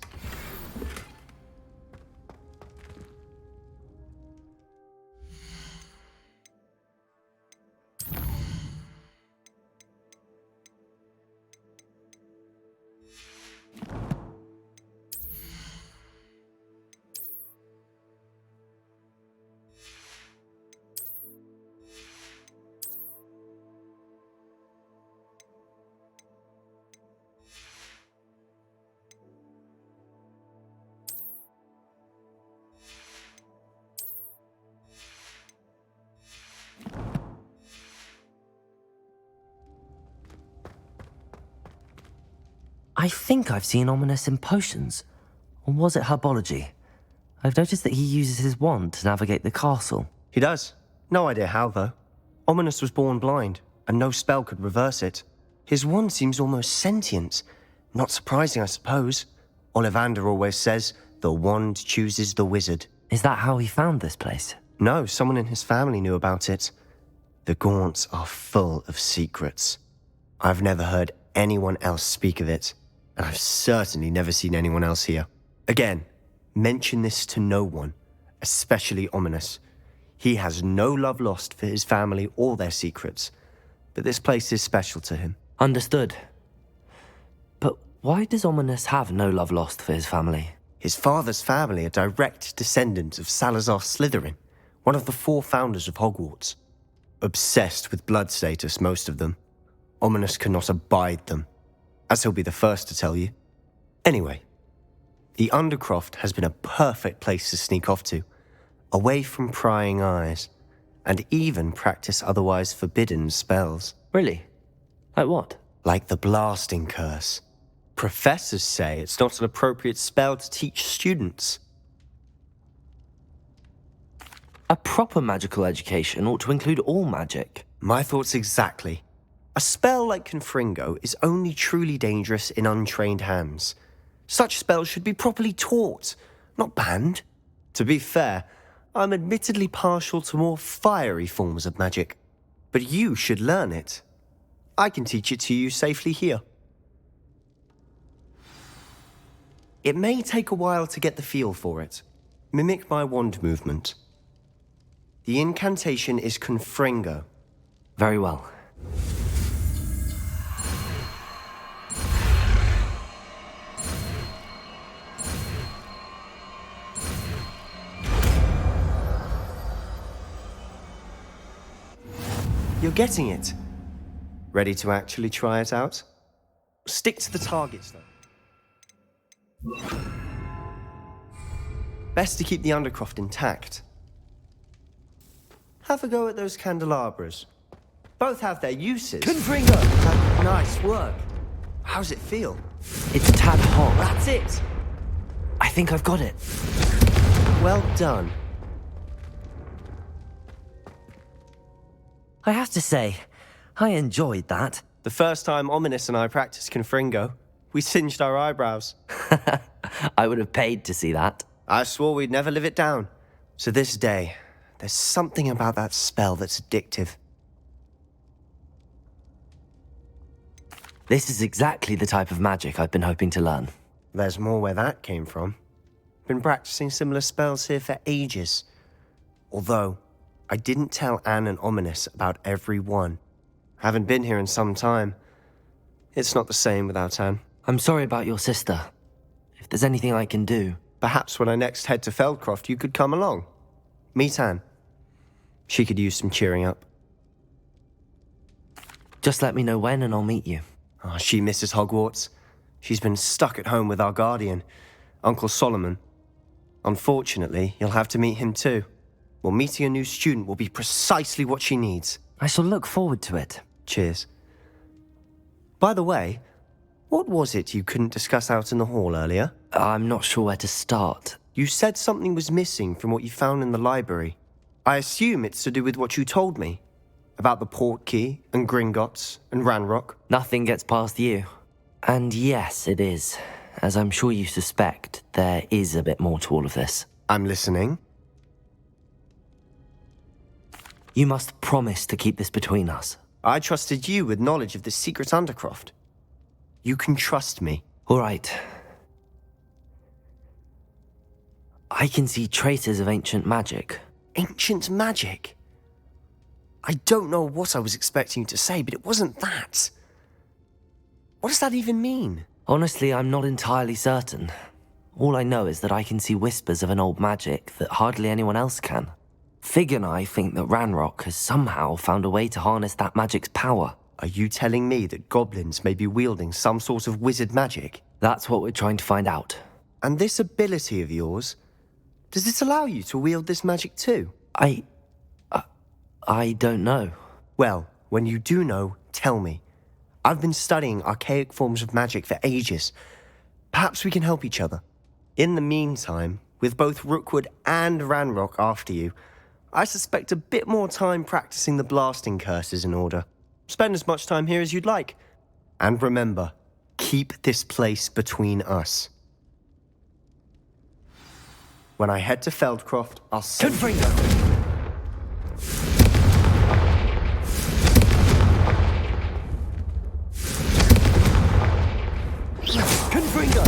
I think I've seen Ominous in potions. Or was it herbology? I've noticed that he uses his wand to navigate the castle. He does. No idea how, though. Ominous was born blind, and no spell could reverse it. His wand seems almost sentient. Not surprising, I suppose. Ollivander always says, the wand chooses the wizard. Is that how he found this place? No, someone in his family knew about it. The Gaunts are full of secrets. I've never heard anyone else speak of it, and I've certainly never seen anyone else here. Again, mention this to no one, especially Ominous. He has no love lost for his family or their secrets, but this place is special to him. Understood. But why does Ominous have no love lost for his family? His father's family are direct descendants of Salazar Slytherin, one of the 4 founders of Hogwarts. Obsessed with blood status, most of them. Ominous cannot abide them. as he'll be the first to tell you. Anyway, the Undercroft has been a perfect place to sneak off to, away from prying eyes, and even practice otherwise forbidden spells. Really? Like what? Like the blasting curse. Professors say it's not an appropriate spell to teach students. A proper magical education ought to include all magic. My thoughts exactly. A spell like Confringo is only truly dangerous in untrained hands. Such spells should be properly taught, not banned. To be fair, I'm admittedly partial to more fiery forms of magic. But you should learn it. I can teach it to you safely here. It may take a while to get the feel for it. Mimic my wand movement. The incantation is Confringo. Very well. You're getting it. Ready to actually try it out? Stick to the targets, though. Best to keep the Undercroft intact. Have a go at those candelabras. Both have their uses. Confringo! Nice work. How's it feel? It's a tad hot. That's it. I think I've got it. Well done. I have to say, I enjoyed that. The first time Ominous and I practiced Confringo, we singed our eyebrows. I would have paid to see that. I swore we'd never live it down. To this day, there's something about that spell that's addictive. This is exactly the type of magic I've been hoping to learn. There's more where that came from. Been practicing similar spells here for ages. Although, I didn't tell Anne and Ominous about every one. Haven't been here in some time. It's not the same without Anne. I'm sorry about your sister. If there's anything I can do... Perhaps when I next head to Feldcroft, you could come along. Meet Anne. She could use some cheering up. Just let me know when and I'll meet you. Oh, she misses Hogwarts. She's been stuck at home with our guardian, Uncle Solomon. Unfortunately, you'll have to meet him too. Well, meeting a new student will be precisely what she needs. I shall look forward to it. Cheers. By the way, what was it you couldn't discuss out in the hall earlier? I'm not sure where to start. You said something was missing from what you found in the library. I assume it's to do with what you told me. About the Portkey, and Gringotts, and Ranrock. Nothing gets past you. And yes, it is. As I'm sure you suspect, there is a bit more to all of this. I'm listening. You must promise to keep this between us. I trusted you with knowledge of the secret Undercroft. You can trust me. All right. I can see traces of ancient magic. Ancient magic? I don't know what I was expecting you to say, but it wasn't that. What does that even mean? Honestly, I'm not entirely certain. All I know is that I can see whispers of an old magic that hardly anyone else can. Fig and I think that Ranrock has somehow found a way to harness that magic's power. Are you telling me that goblins may be wielding some sort of wizard magic? That's what we're trying to find out. And this ability of yours, does it allow you to wield this magic too? I don't know. Well, when you do know, tell me. I've been studying archaic forms of magic for ages. Perhaps we can help each other. In the meantime, with both Rookwood and Ranrock after you, I suspect a bit more time practicing the blasting curse is in order. Spend as much time here as you'd like. And remember, keep this place between us. When I head to Feldcroft, I'll send Confringo! Confringo!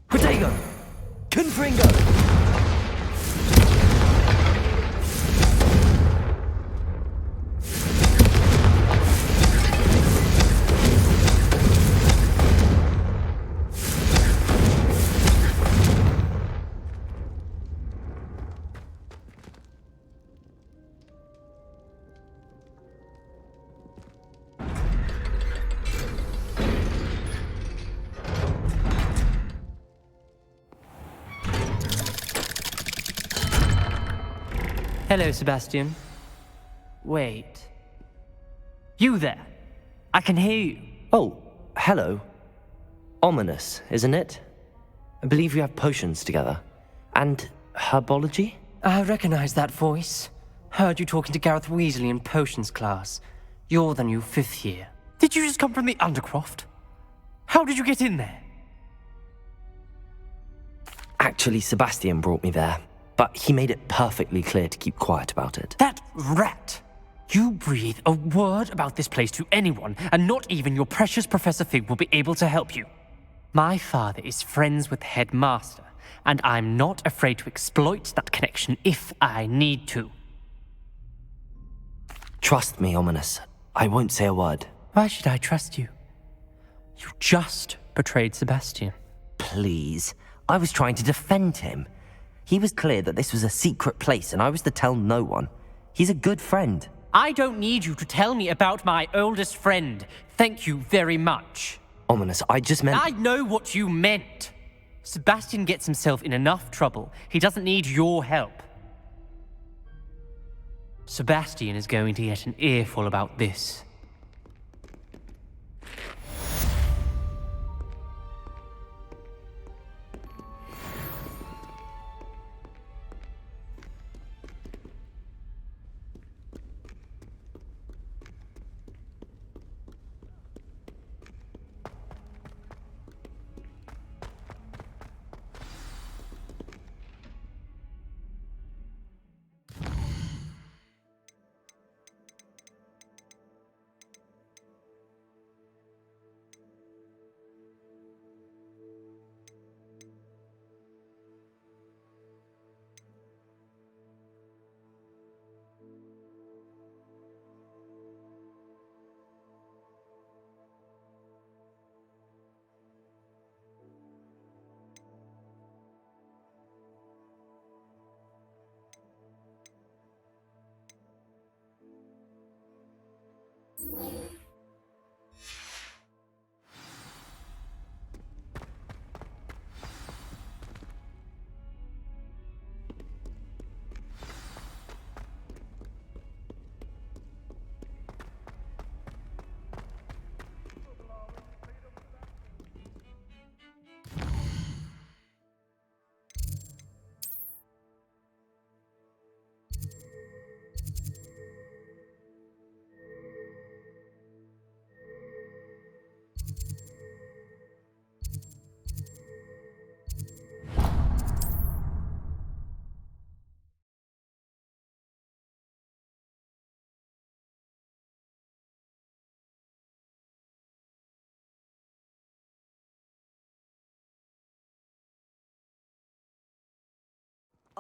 Protego! Confringo! Hello, Sebastian. Wait. You there? I can hear you. Oh, hello. Ominous, isn't it? I believe we have potions together. And herbology? I recognize that voice. Heard you talking to Gareth Weasley in potions class. You're the new 5th year. Did you just come from the Undercroft? How did you get in there? Actually, Sebastian brought me there, but he made it perfectly clear to keep quiet about it. That rat! You breathe a word about this place to anyone, and not even your precious Professor Fig will be able to help you. My father is friends with the headmaster, and I'm not afraid to exploit that connection if I need to. Trust me, Ominous. I won't say a word. Why should I trust you? You just betrayed Sebastian. Please. I was trying to defend him. He was clear that this was a secret place and I was to tell no one. He's a good friend. I don't need you to tell me about my oldest friend. Thank you very much. Ominous, I just meant... I know what you meant. Sebastian gets himself in enough trouble. He doesn't need your help. Sebastian is going to get an earful about this.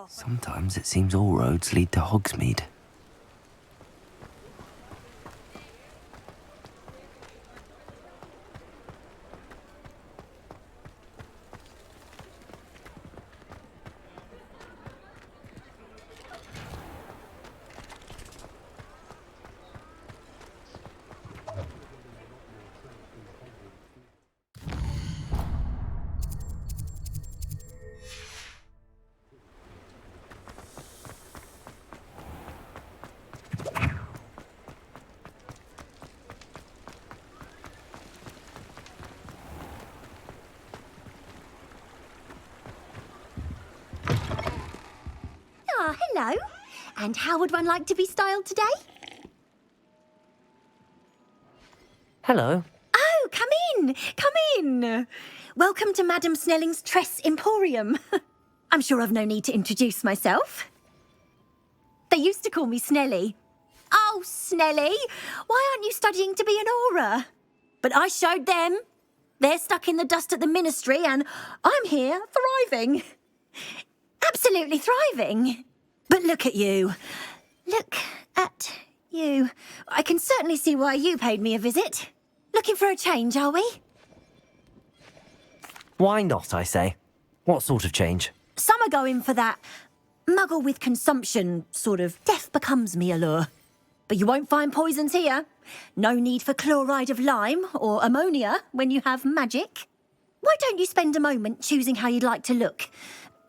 Sometimes it seems all roads lead to Hogsmeade. Hello. And how would one like to be styled today? Hello. Oh, come in. Come in. Welcome to Madam Snelling's Tress Emporium. I'm sure I've no need to introduce myself. They used to call me Snelly. Oh, Snelly, why aren't you studying to be an aura? But I showed them. They're stuck in the dust at the ministry and I'm here thriving. Absolutely thriving. But look at you. Look at you. I can certainly see why you paid me a visit. Looking for a change, are we? Why not, I say? What sort of change? Some are going for that muggle with consumption, sort of death becomes me allure. But you won't find poisons here. No need for chloride of lime or ammonia when you have magic. Why don't you spend a moment choosing how you'd like to look?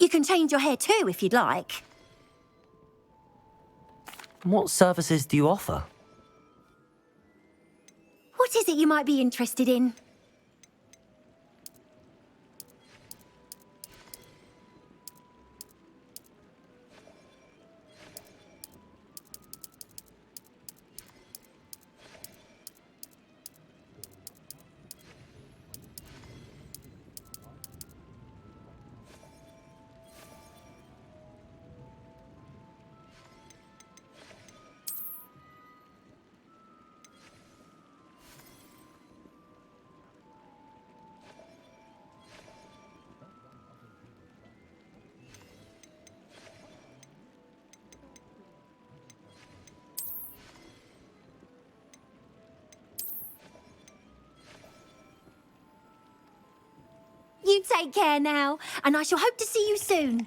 You can change your hair too if you'd like. What services do you offer? What is it you might be interested in? You take care now, and I shall hope to see you soon.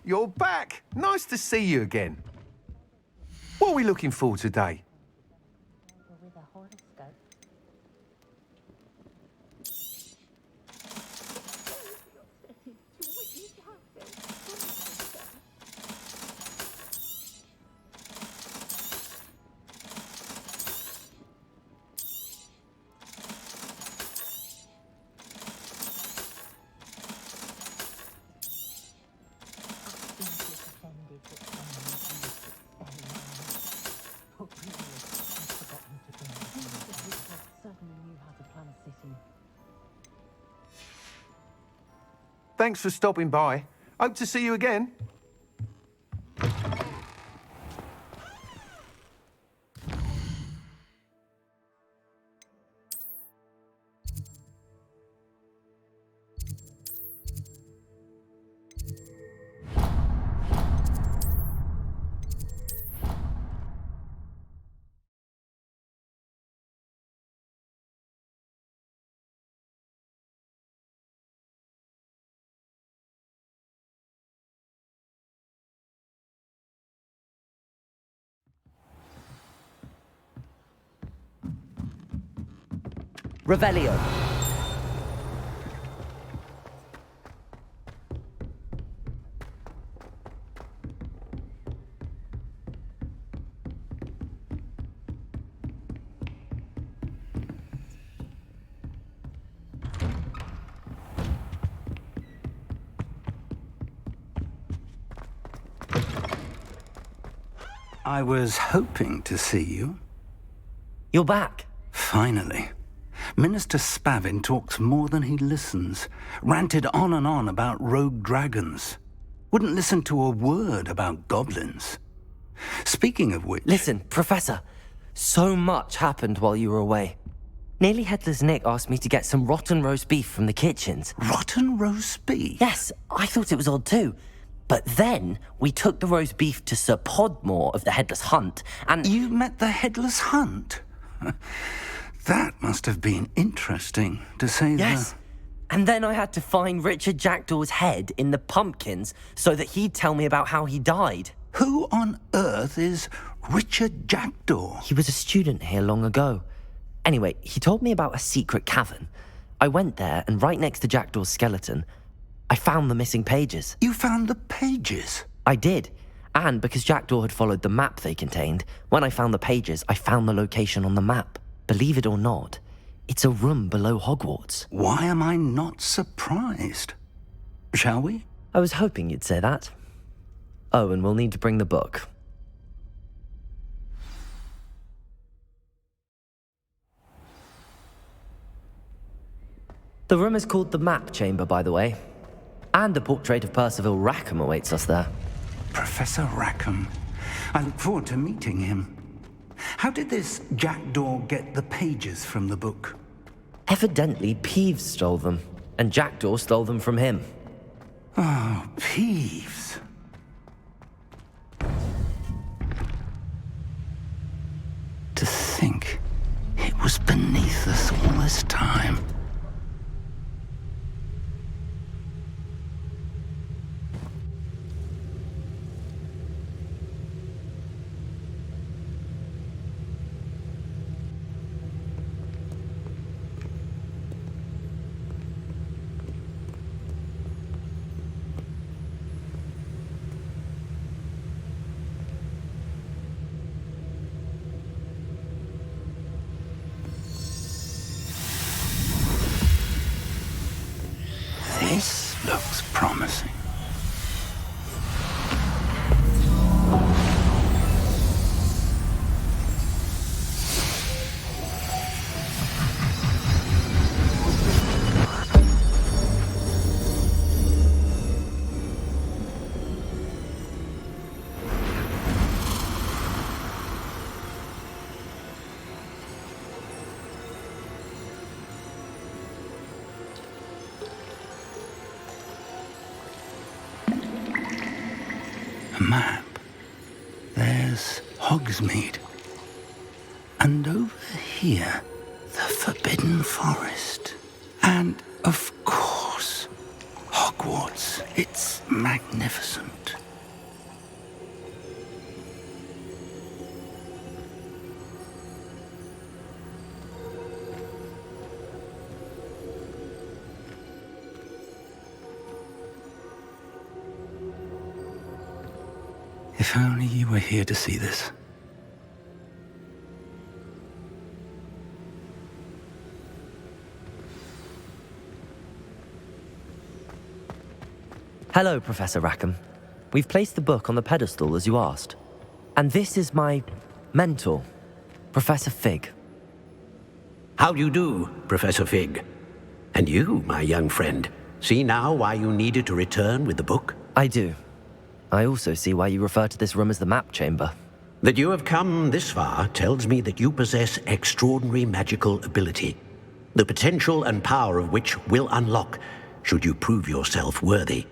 You're back! Nice to see you again. What are we looking for today? Thanks for stopping by. Hope to see you again. Revelio. I was hoping to see you. You're back. Finally. Minister Spavin talks more than he listens. Ranted on and on about rogue dragons. Wouldn't listen to a word about goblins. Speaking of which... Listen, Professor. So much happened while you were away. Nearly Headless Nick asked me to get some rotten roast beef from the kitchens. Rotten roast beef? Yes, I thought it was odd too. But then we took the roast beef to Sir Podmore of the Headless Hunt, and... You met the Headless Hunt? That must have been interesting, to say the... Yes. And then I had to find Richard Jackdaw's head in the pumpkins so that he'd tell me about how he died. Who on earth is Richard Jackdaw? He was a student here long ago. Anyway, he told me about a secret cavern. I went there, and right next to Jackdaw's skeleton, I found the missing pages. You found the pages? I did. And because Jackdaw had followed the map they contained, when I found the pages, I found the location on the map. Believe it or not, It's a room below Hogwarts. Why am I not surprised? Shall we? I was hoping you'd say that. Oh, and we'll need to bring the book. The room is called the Map Chamber, by the way. And a portrait of Percival Rackham awaits us there. Professor Rackham. I look forward to meeting him. How did this jackdaw get the pages from the book? Evidently, Peeves stole them, and Jackdaw stole them from him. Oh, Peeves. To think it was beneath us all this time. This looks promising. A map. There's Hogsmeade. And over here, the Forbidden Forest. And, of course, Hogwarts. It's magnificent. If only you were here to see this. Hello, Professor Rackham. We've placed the book on the pedestal as you asked. And this is my mentor, Professor Fig. How do you do, Professor Fig? And you, my young friend, see now why you needed to return with the book? I do. I also see why you refer to this room as the Map Chamber. That you have come this far tells me that you possess extraordinary magical ability, the potential and power of which will unlock should you prove yourself worthy.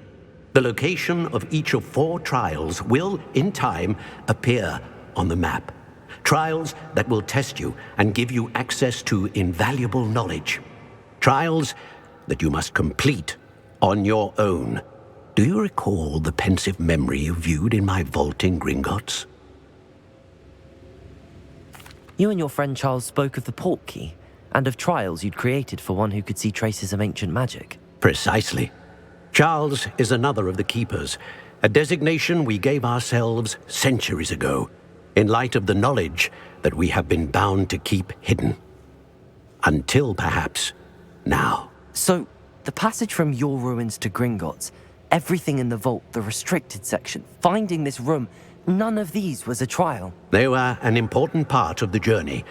The location of each of 4 trials will, in time, appear on the map. Trials that will test you and give you access to invaluable knowledge. Trials that you must complete on your own. Do you recall the pensive memory you viewed in my vault in Gringotts? You and your friend Charles spoke of the Portkey, and of trials you'd created for one who could see traces of ancient magic. Precisely. Charles is another of the Keepers, a designation we gave ourselves centuries ago, in light of the knowledge that we have been bound to keep hidden. Until, perhaps, now. So, the passage from your ruins to Gringotts, everything in the vault, the restricted section, finding this room, none of these was a trial. They were an important part of the journey,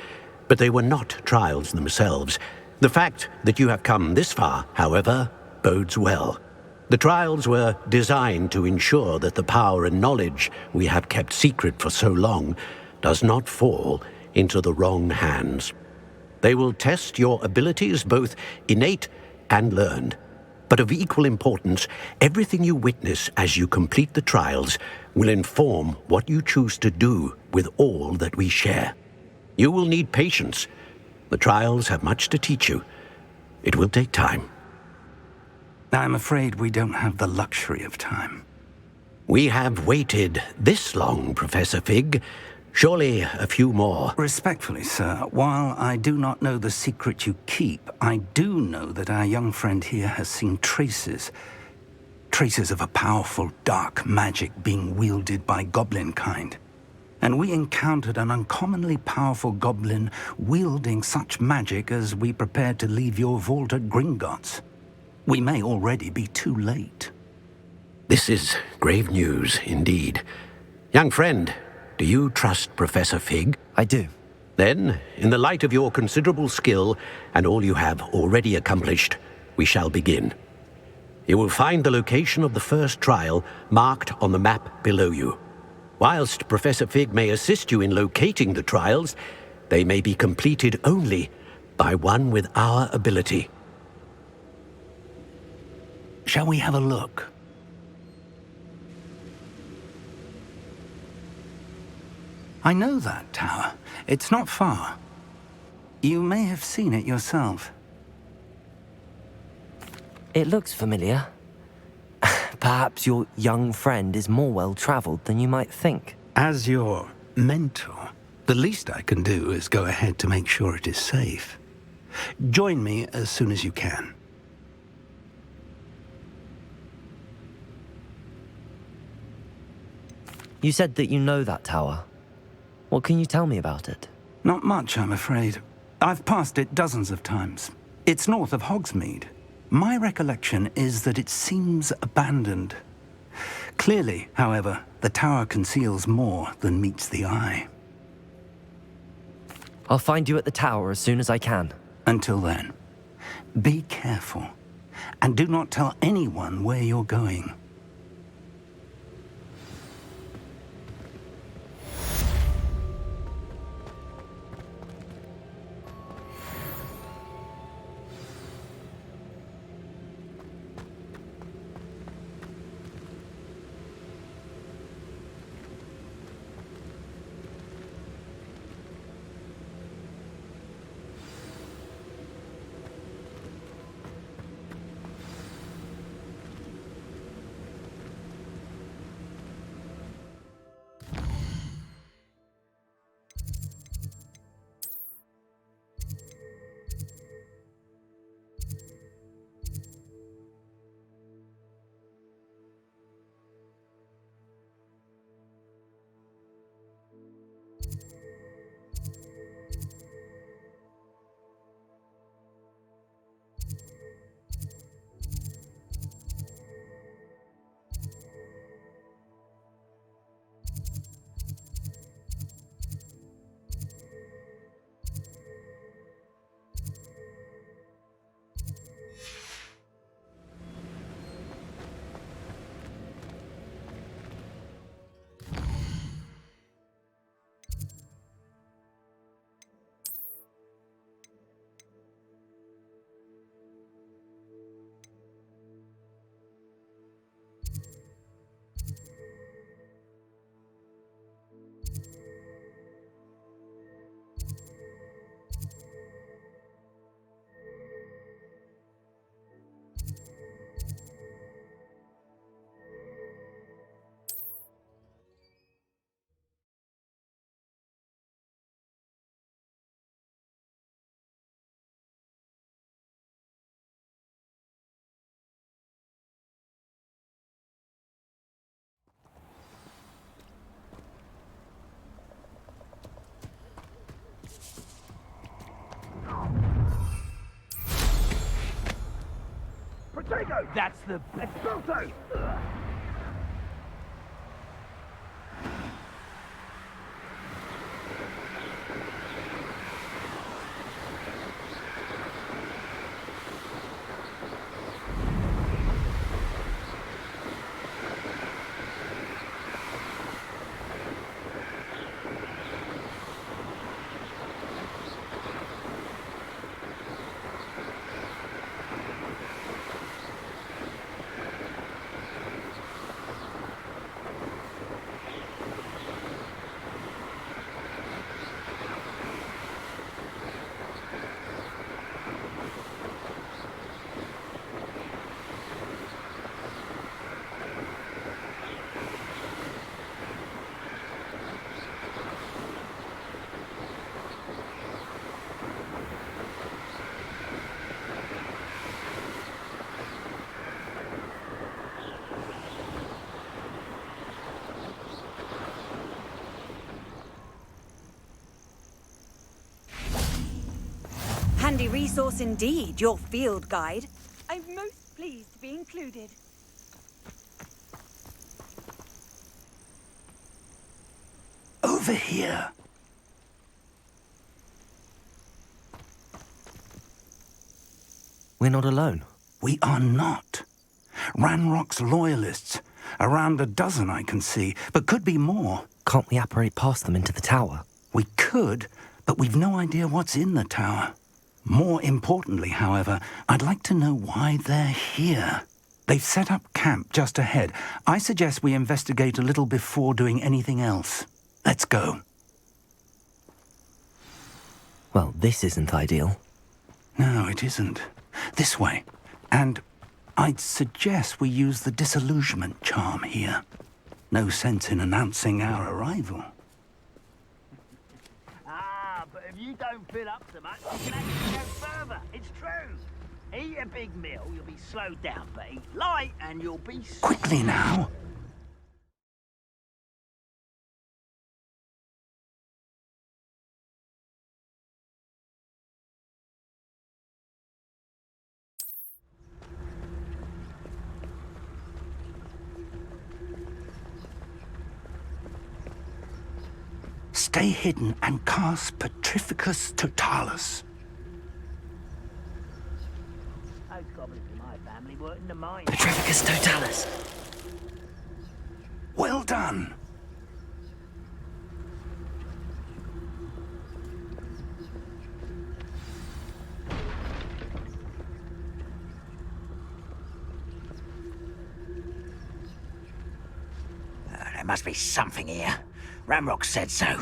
but they were not trials themselves. The fact that you have come this far, however, bodes well. The trials were designed to ensure that the power and knowledge we have kept secret for so long does not fall into the wrong hands. They will test your abilities, both innate and learned. But of equal importance, everything you witness as you complete the trials will inform what you choose to do with all that we share. You will need patience. The trials have much to teach you. It will take time. I'm afraid we don't have the luxury of time. We have waited this long, Professor Fig. Surely a few more. Respectfully, sir, while I do not know the secret you keep, I do know that our young friend here has seen traces of a powerful dark magic being wielded by goblin kind. and we encountered an uncommonly powerful goblin wielding such magic as we prepared to leave your vault at Gringotts. We may already be too late. This is grave news indeed. Young friend, do you trust Professor Fig? I do. Then, in the light of your considerable skill and all you have already accomplished, we shall begin. You will find the location of the first trial marked on the map below you. Whilst Professor Fig may assist you in locating the trials, they may be completed only by one with our ability. Shall we have a look? I know that tower. It's not far. You may have seen it yourself. It looks familiar. Perhaps your young friend is more well-traveled than you might think. As your mentor, the least I can do is go ahead to make sure it is safe. Join me as soon as you can. You said that you know that tower. What can you tell me about it? Not much, I'm afraid. I've passed it dozens of times. It's north of Hogsmeade. My recollection is that it seems abandoned. Clearly, however, the tower conceals more than meets the eye. I'll find you at the tower as soon as I can. Until then, be careful, and do not tell anyone where you're going. Protego! That's the Expelto! Handy resource indeed, your field guide. I'm most pleased to be included. Over here. We're not alone. We are not. Ranrock's loyalists. Around a dozen I can see, but could be more. Can't we apparate past them into the tower? We could, but we've no idea what's in the tower. More importantly, however, I'd like to know why they're here. They've set up camp just ahead. I suggest we investigate a little before doing anything else. Let's go. Well, this isn't ideal. No, it isn't. This way. And I'd suggest we use the disillusionment charm here. No sense in announcing our arrival. But if you don't fill up so much, you can actually go further. It's true. Eat a big meal, you'll be slowed down, but eat light and you'll be... Quickly now. Stay hidden and cast Petrificus Totalis. Those goblins in my family weren't in the mine. Petrificus Totalis. Well done. There must be something here. Ramrock said so.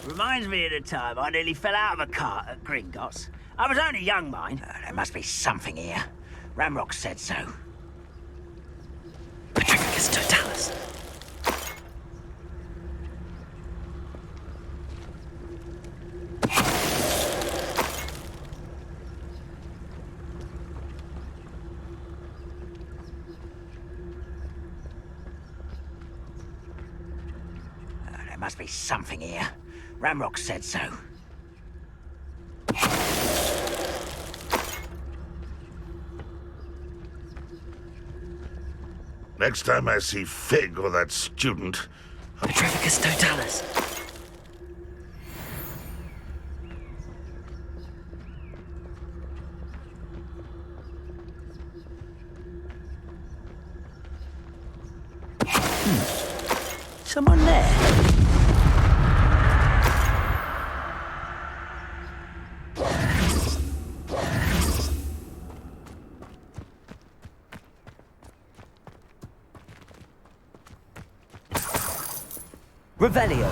Reminds me of the time I nearly fell out of a cart at Gringotts. I was only young, mind. There must be something here. Ramrock said so. Petrificus Totalis. There must be something here. Ramrock said so. Next time I see Fig or that student... Petrificus Totalis. Someone there. Revelio.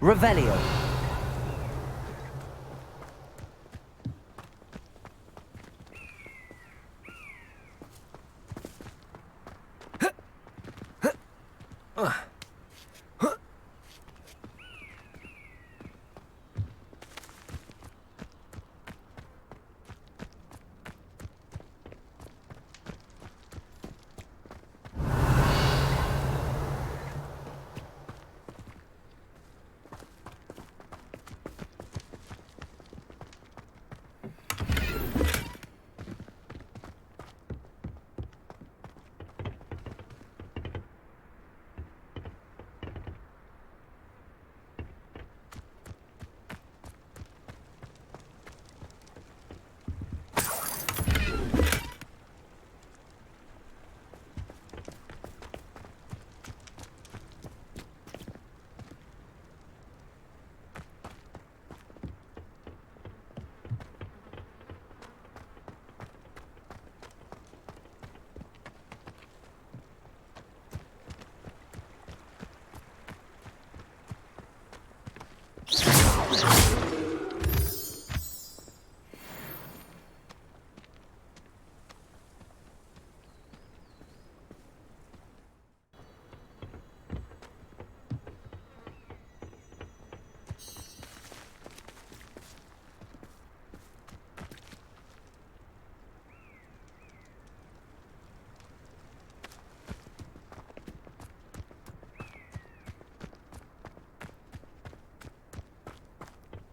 Revelio.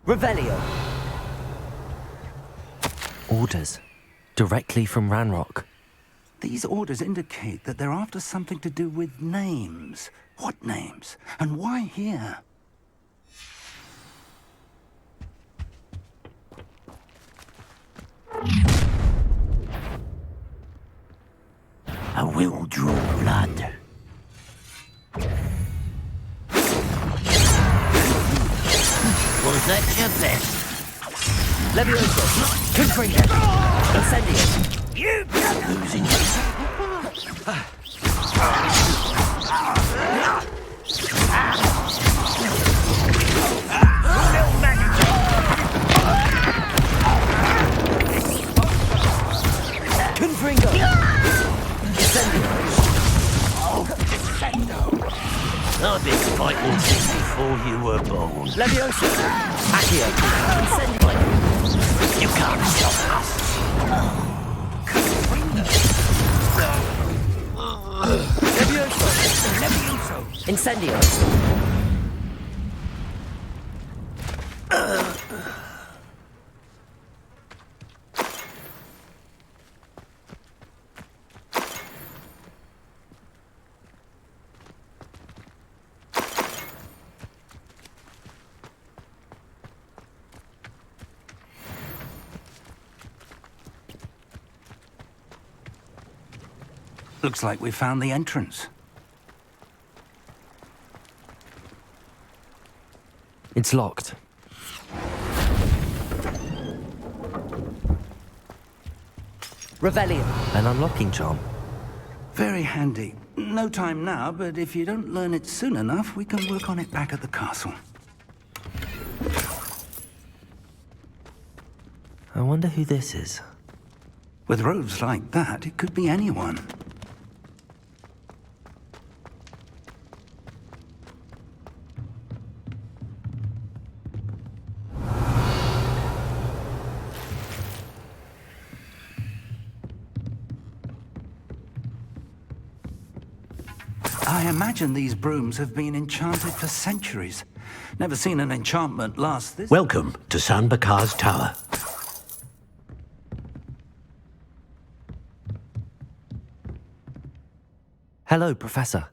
Revelio. Orders. Directly from Ranrock. These orders indicate that they're after something to do with names. What names? And why here? I will draw blood. Was that your best? Levioso. Confringo. Incendio. You losing Confringo. Incendio. Oh, Defendo. I've been fighting since before you were born. Levioso. Accio. Incendio. You can't stop us. Levioso. Levioso. Incendio. Looks like we found the entrance. It's locked. Revelio. An unlocking charm. Very handy. No time now, but if you don't learn it soon enough, we can work on it back at the castle. I wonder who this is. With robes like that, it could be anyone. I imagine these brooms have been enchanted for centuries. Never seen an enchantment last this... Welcome to San Bakar's Tower. Hello, Professor.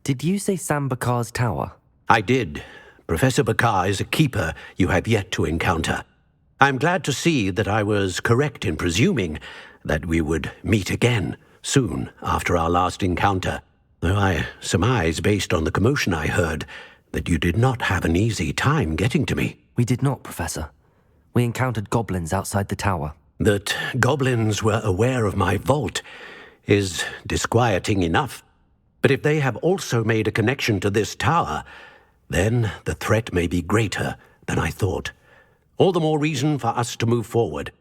Did you say San Bakar's Tower? I did. Professor Bakar is a keeper you have yet to encounter. I'm glad to see that I was correct in presuming that we would meet again soon after our last encounter. Though I surmise, based on the commotion I heard, that you did not have an easy time getting to me. We did not, Professor. We encountered goblins outside the tower. That goblins were aware of my vault is disquieting enough. But if they have also made a connection to this tower, then the threat may be greater than I thought. All the more reason for us to move forward.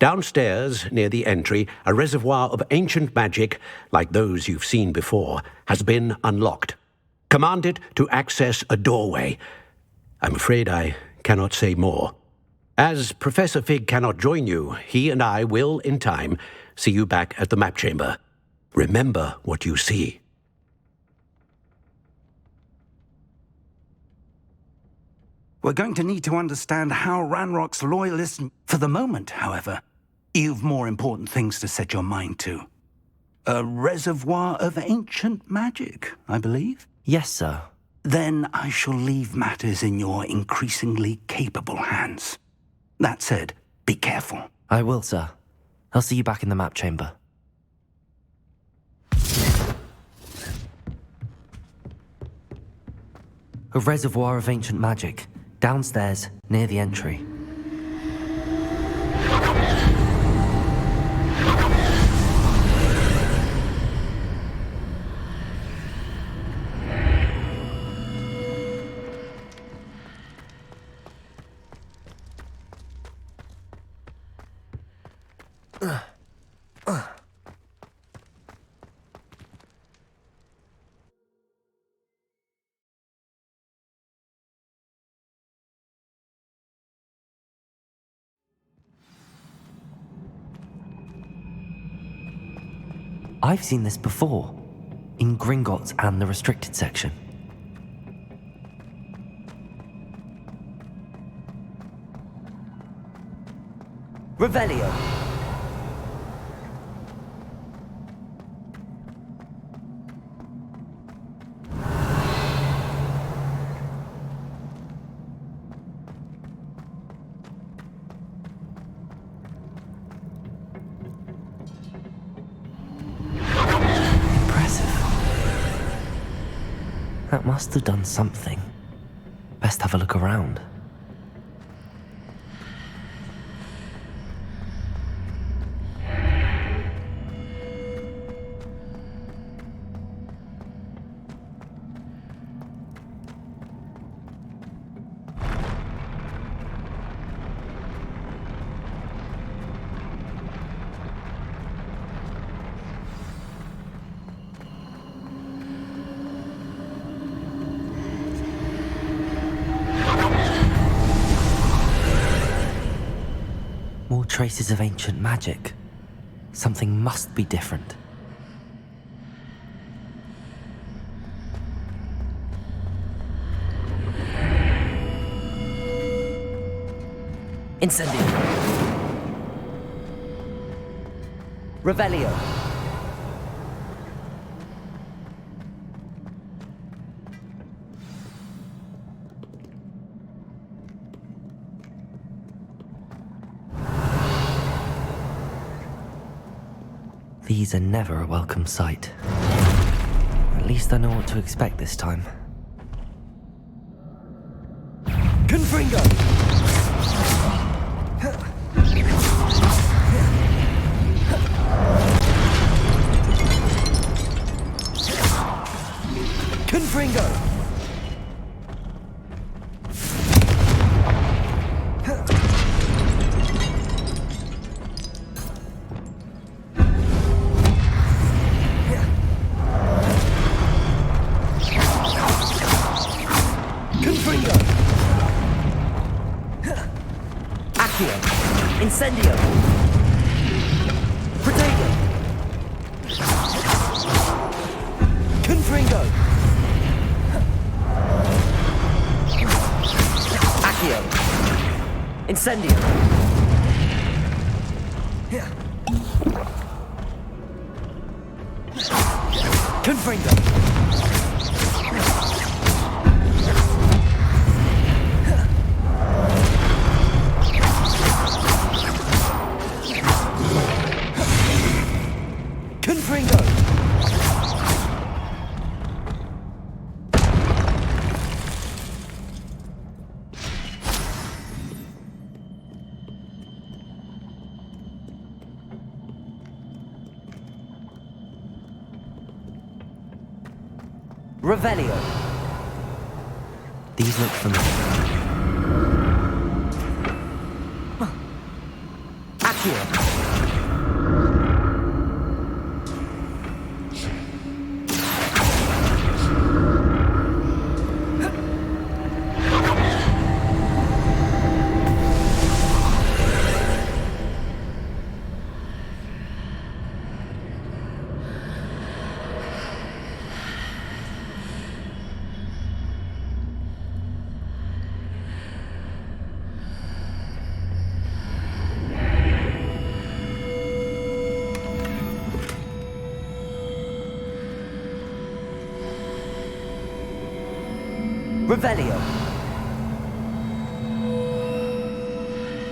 Downstairs, near the entry, a reservoir of ancient magic, like those you've seen before, has been unlocked. Command it to access a doorway. I'm afraid I cannot say more. As Professor Fig cannot join you, he and I will, in time, see you back at the map chamber. Remember what you see. We're going to need to understand how Ranrock's loyalists... For the moment, however, you've more important things to set your mind to. A reservoir of ancient magic, I believe? Yes, sir. Then I shall leave matters in your increasingly capable hands. That said, be careful. I will, sir. I'll see you back in the map chamber. A reservoir of ancient magic. Downstairs, near the entry. I've seen this before, in Gringotts and the restricted section. Revelio. That must have done something. Best have a look around. More traces of ancient magic. Something must be different. Incendio. Revelio. These are never a welcome sight. At least I know what to expect this time. Confringo! Confringo! Incendio! Protego! Confringo! Accio! Incendio! Confringo! Revelio. These look familiar. Accio. Revelio.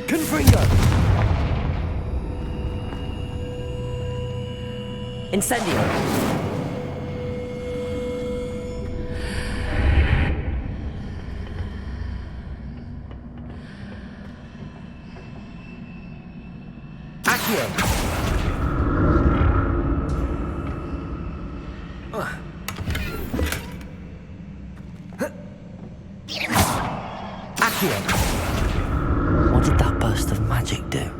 Confringo. Incendio. Accio. What did that burst of magic do?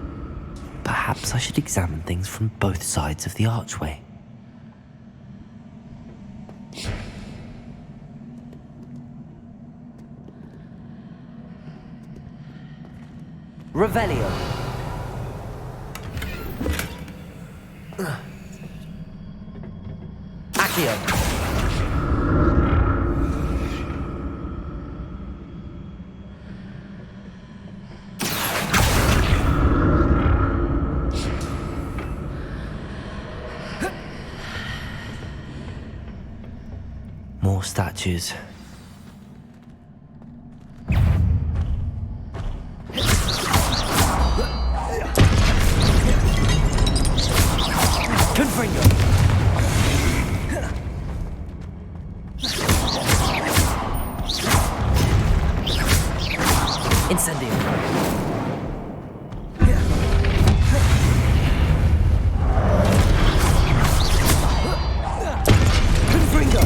Perhaps I should examine things from both sides of the archway. Revelio. Accio. statues. Confringo! Incendio! Confringo!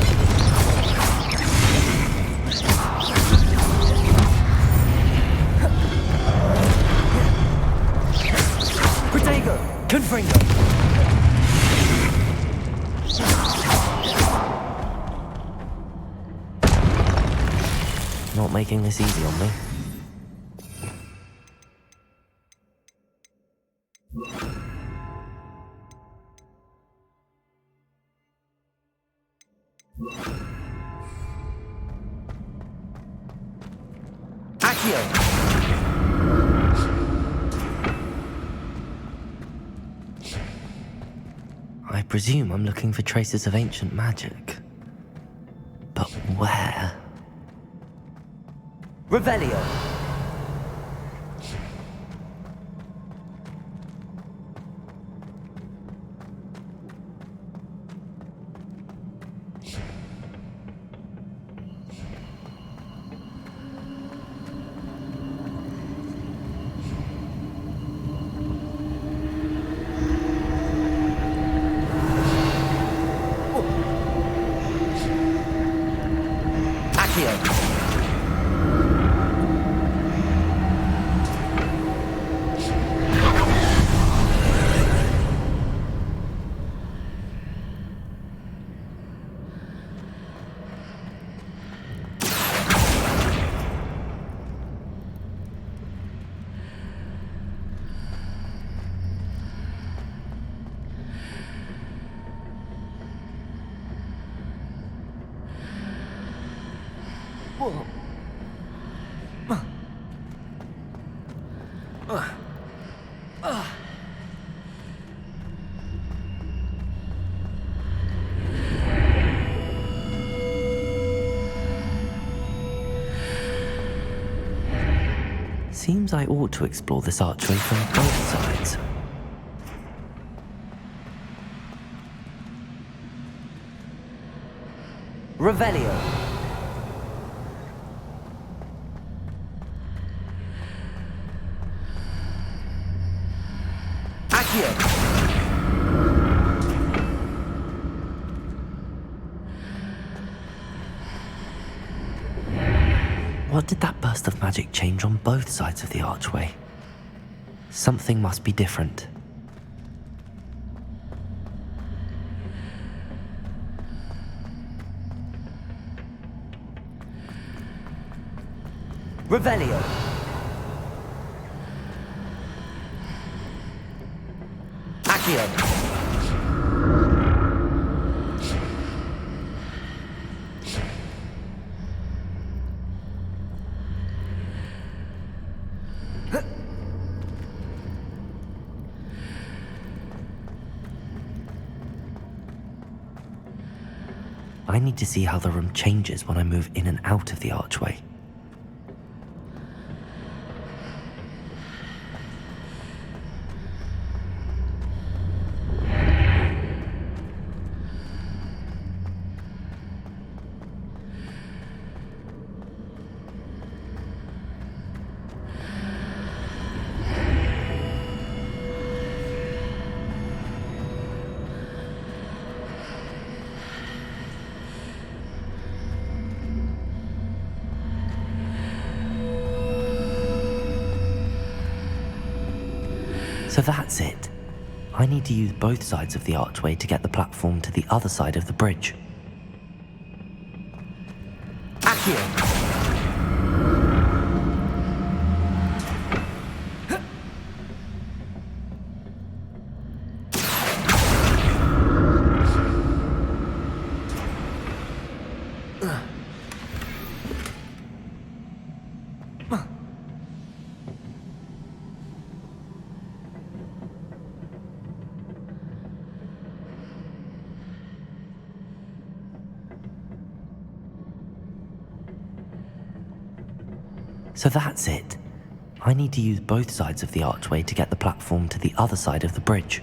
Protego! Confringo! Not making this easy on me. Accio! I presume I'm looking for traces of ancient magic. But where? Revelio! Seems I ought to explore this archway from both sides. Revelio! Accio! What did that burst of magic change on both sides of the archway? Something must be different. Revelio! Accio! I need to see how the room changes when I move in and out of the archway. So that's it. I need to use both sides of the archway to get the platform to the other side of the bridge. Accio! So that's it. I need to use both sides of the archway to get the platform to the other side of the bridge.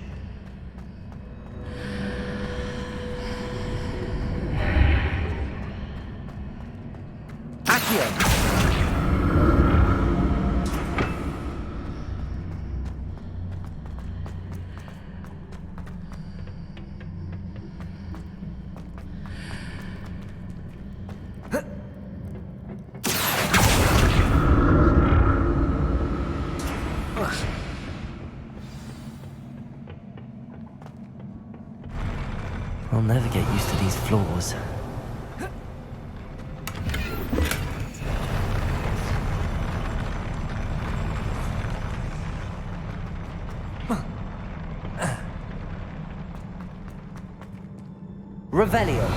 Accio! I'll never get used to these floors. Revelio.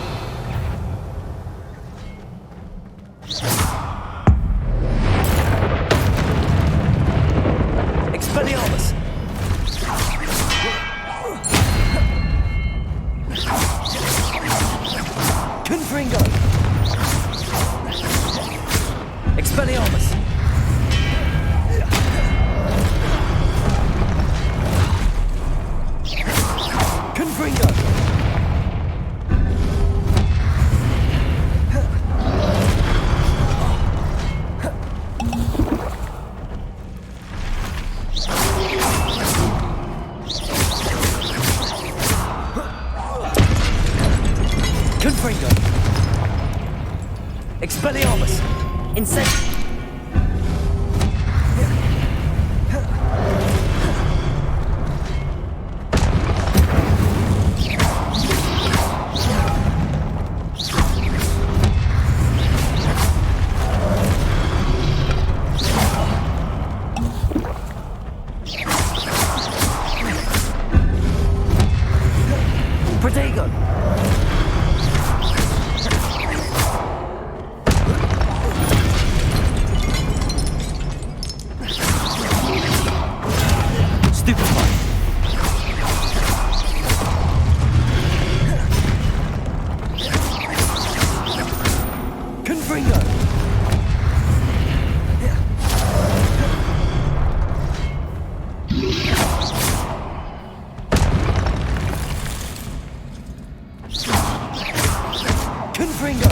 Expelliarmus. Confringo. Expelliarmus. Confringo. Confringo. Expelliarmus. Incendio. Protego. Stupefy. Confringo. Confringo.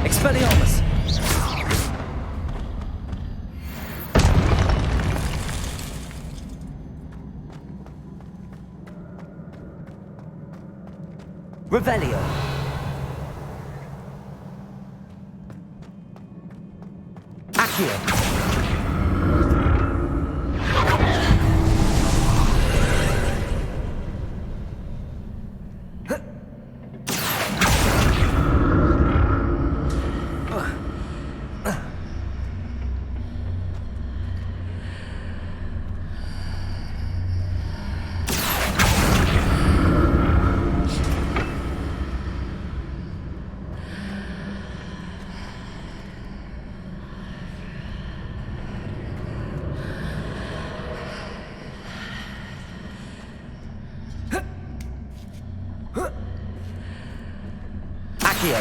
Expelliarmus. Revelio. Accio. Accio.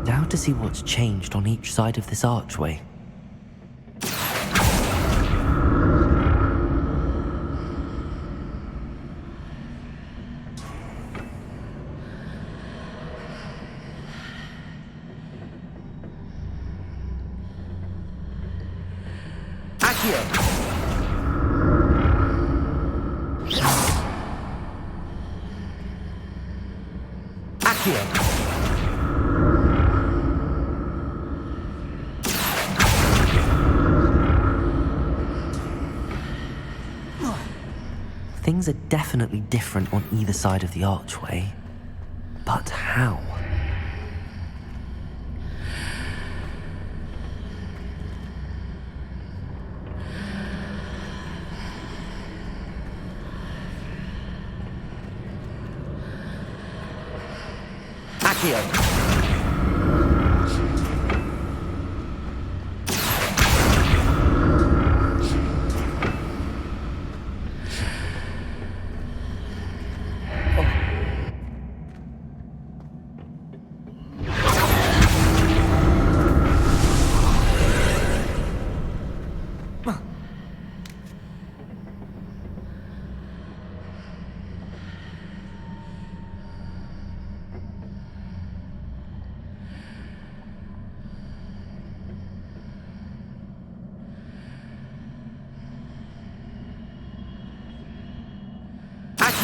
Now to see what's changed on each side of this archway. Accio. Accio. Things are definitely different on either side of the archway. But how?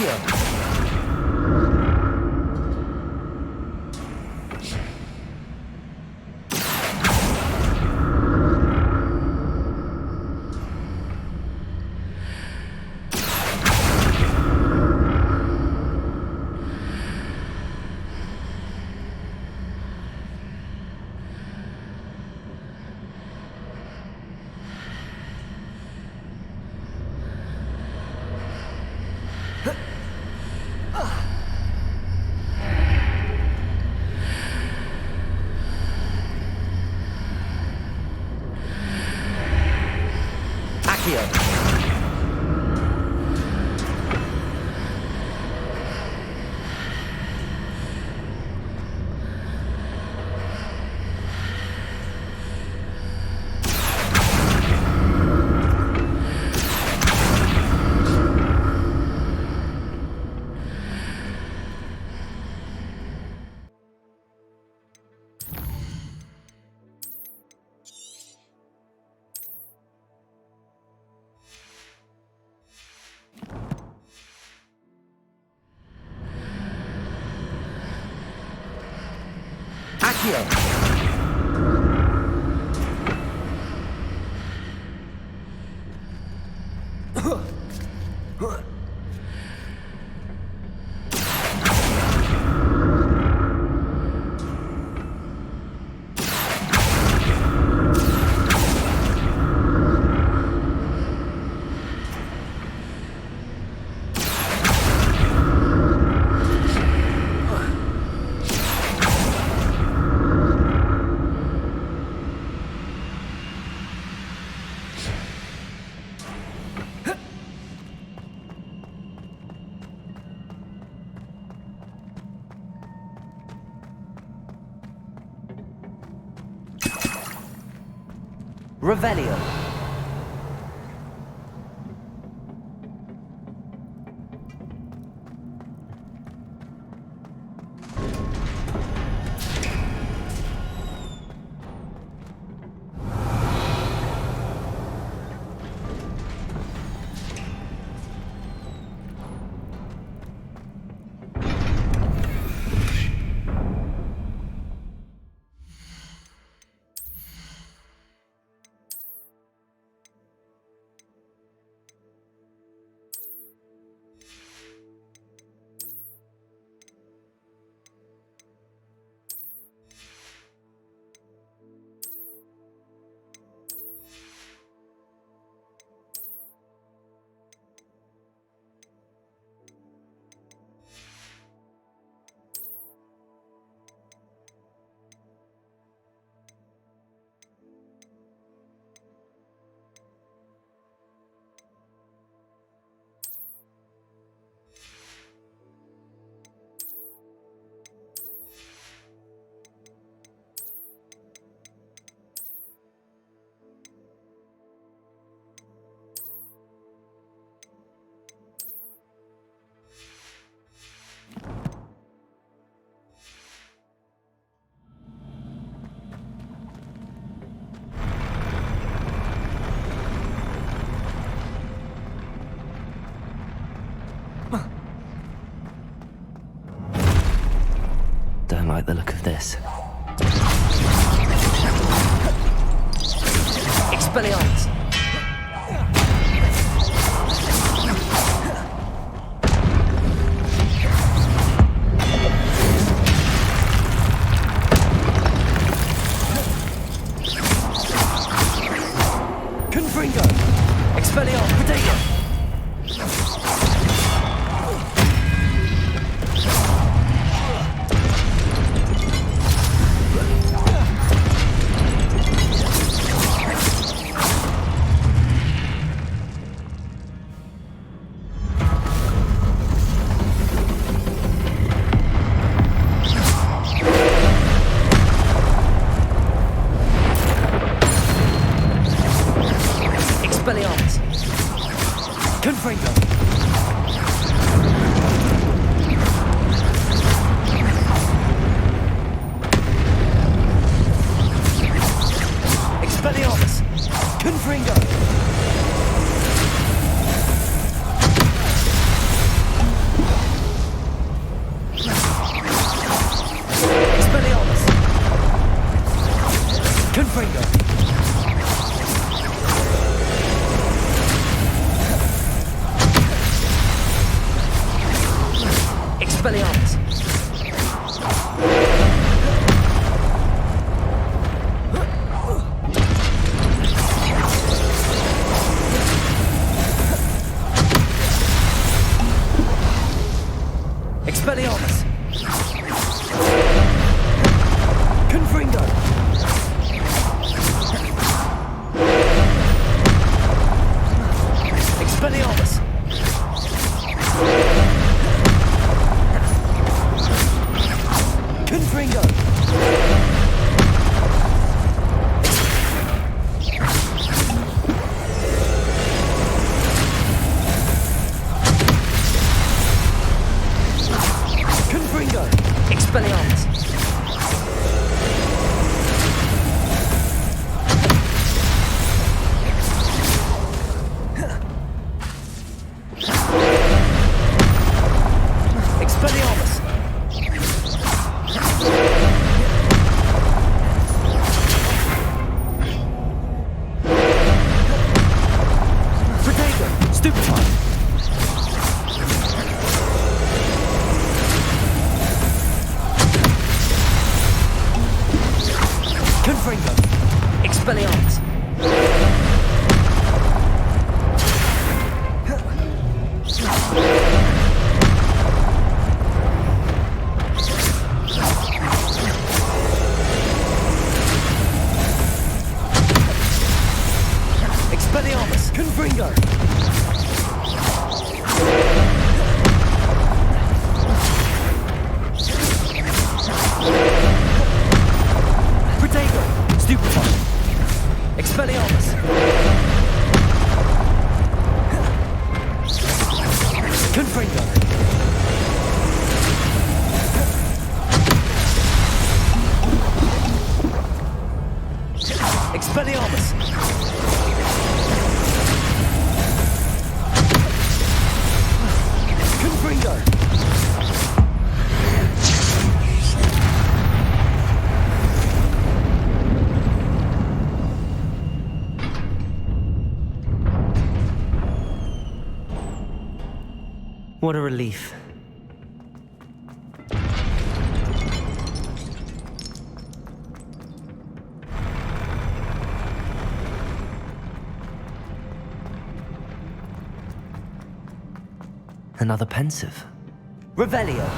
Accio! Revelio. Don't like the look of this. Expelliarmus! Confringo! Expelliarmus! Potato! Expelliarmus! Confringo! Expelliarmus! Confringo! Confringo. Expelliarmus. Expelliarmus. Confringo. Expelliarmus. Confringo. Confringo. Expelliarmus. Expelliarmus. Protego. Stupefy. Confringo. Expelliarmus. Expelliarmus. Confringo. Protego. Stupefy. Expelliarmus. Confringo. Expelliarmus. Confringo. What a relief. Another pensive. Revelio.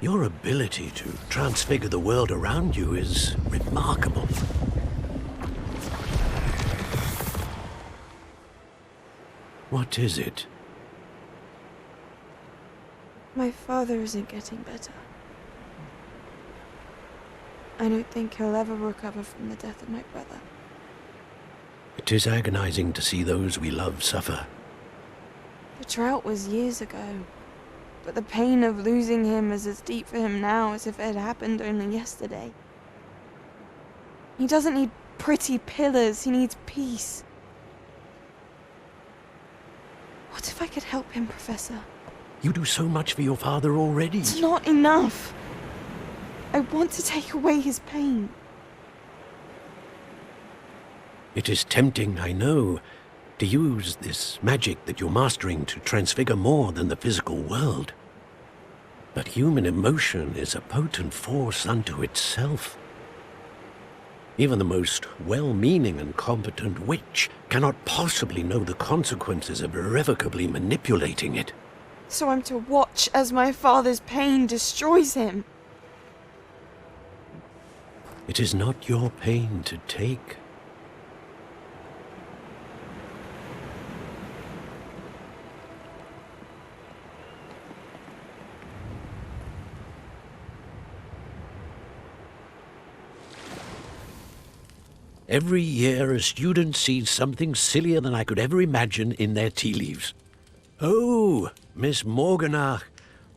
Your ability to transfigure the world around you is remarkable. What is it? My father isn't getting better. I don't think he'll ever recover from the death of my brother. It is agonizing to see those we love suffer. The drought was years ago, but the pain of losing him is as deep for him now as if it had happened only yesterday. He doesn't need pretty pillars, he needs peace. What if I could help him, Professor? You do so much for your father already. It's not enough. I want to take away his pain. It is tempting, I know, to use this magic that you're mastering to transfigure more than the physical world. But human emotion is a potent force unto itself. Even the most well-meaning and competent witch cannot possibly know the consequences of irrevocably manipulating it. So I'm to watch as my father's pain destroys him. It is not your pain to take. Every year, a student sees something sillier than I could ever imagine in their tea leaves. Oh, Miss Morganach,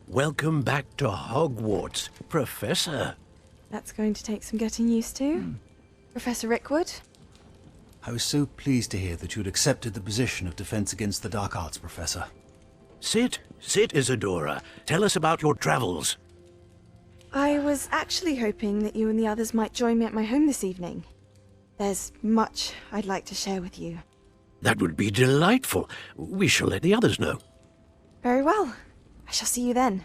welcome back to Hogwarts, Professor. That's going to take some getting used to. Professor Rickwood? I was so pleased to hear that you'd accepted the position of Defense Against the Dark Arts, Professor. Sit, Isadora. Tell us about your travels. I was actually hoping that you and the others might join me at my home this evening. There's much I'd like to share with you. That would be delightful. We shall let the others know. Very well. I shall see you then.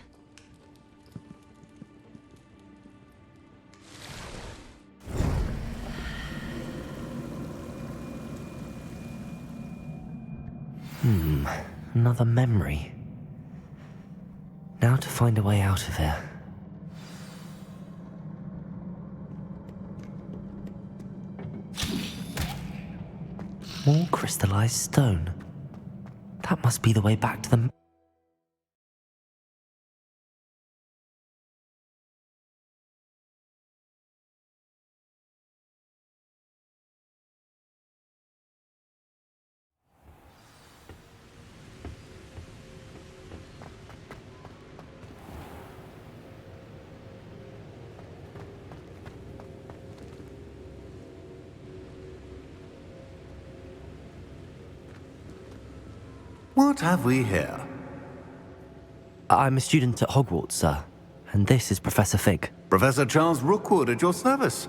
Another memory. Now to find a way out of here. More crystallized stone. That must be the way back to the... What have we here? I'm a student at Hogwarts, sir. And this is Professor Fig. Professor Charles Rookwood at your service.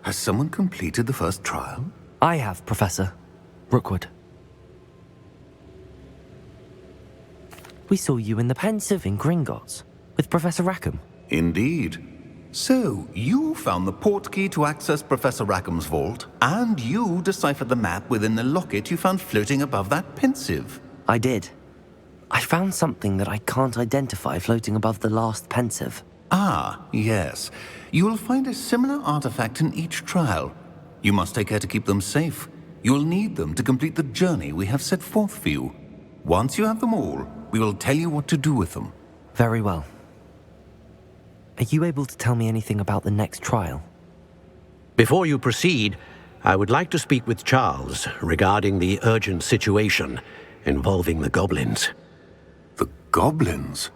Has someone completed the first trial? I have, Professor Rookwood. We saw you in the Pensive in Gringotts with Professor Rackham. Indeed. So, you found the portkey to access Professor Rackham's vault, and you deciphered the map within the locket you found floating above that Pensive. I did. I found something that I can't identify floating above the last Pensive. Ah, yes. You will find a similar artifact in each trial. You must take care to keep them safe. You will need them to complete the journey we have set forth for you. Once you have them all, we will tell you what to do with them. Very well. Are you able to tell me anything about the next trial? Before you proceed, I would like to speak with Charles regarding the urgent situation involving the goblins. The goblins?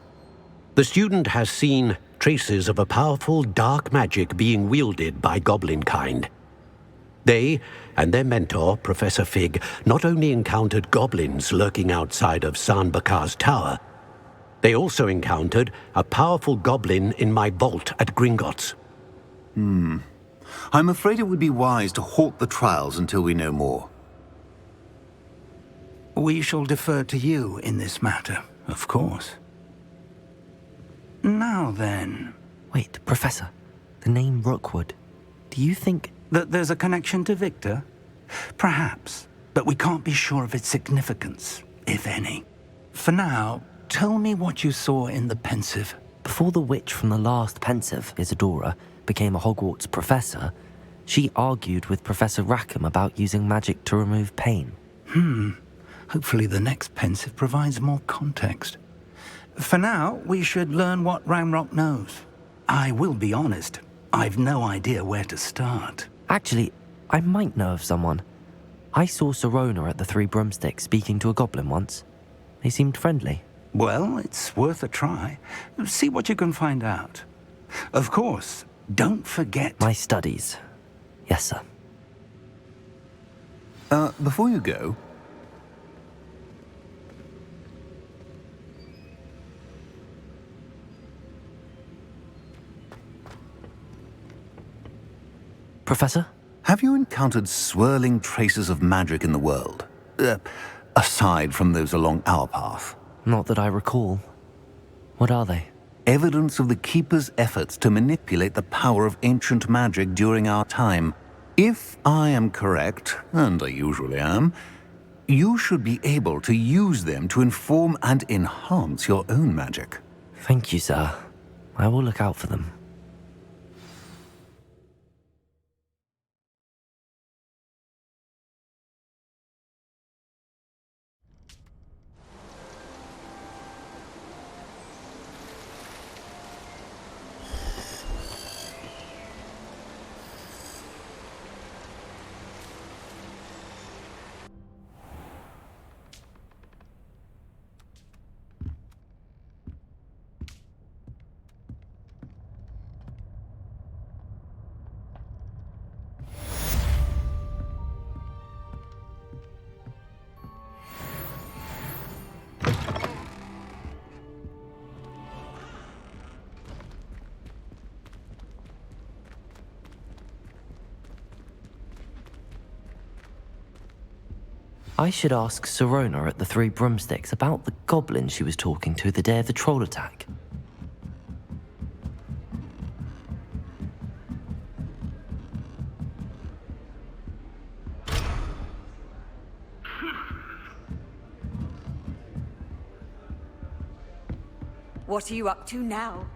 The student has seen traces of a powerful dark magic being wielded by goblin kind. They and their mentor, Professor Fig, not only encountered goblins lurking outside of San Bakar's tower, they also encountered a powerful goblin in my vault at Gringotts. I'm afraid it would be wise to halt the trials until we know more. We shall defer to you in this matter, of course. Now then... Wait, Professor. The name Rookwood. Do you think... that there's a connection to Victor? Perhaps, but we can't be sure of its significance, if any. For now, tell me what you saw in the Pensive. Before the witch from the last Pensive, Isadora, became a Hogwarts professor, she argued with Professor Rackham about using magic to remove pain. Hopefully the next Pensive provides more context. For now, we should learn what Ranrock knows. I will be honest, I've no idea where to start. Actually, I might know of someone. I saw Serona at the Three Broomsticks speaking to a goblin once. They seemed friendly. Well, it's worth a try. See what you can find out. Of course, don't forget... My studies. Yes, sir. Before you go... Professor? Have you encountered swirling traces of magic in the world? Aside from those along our path? Not that I recall. What are they? Evidence of the Keeper's efforts to manipulate the power of ancient magic during our time. If I am correct, and I usually am, You should be able to use them to inform and enhance your own magic. Thank you, sir. I will look out for them. I should ask Sirona at the Three Broomsticks about the goblin she was talking to the day of the troll attack. What are you up to now?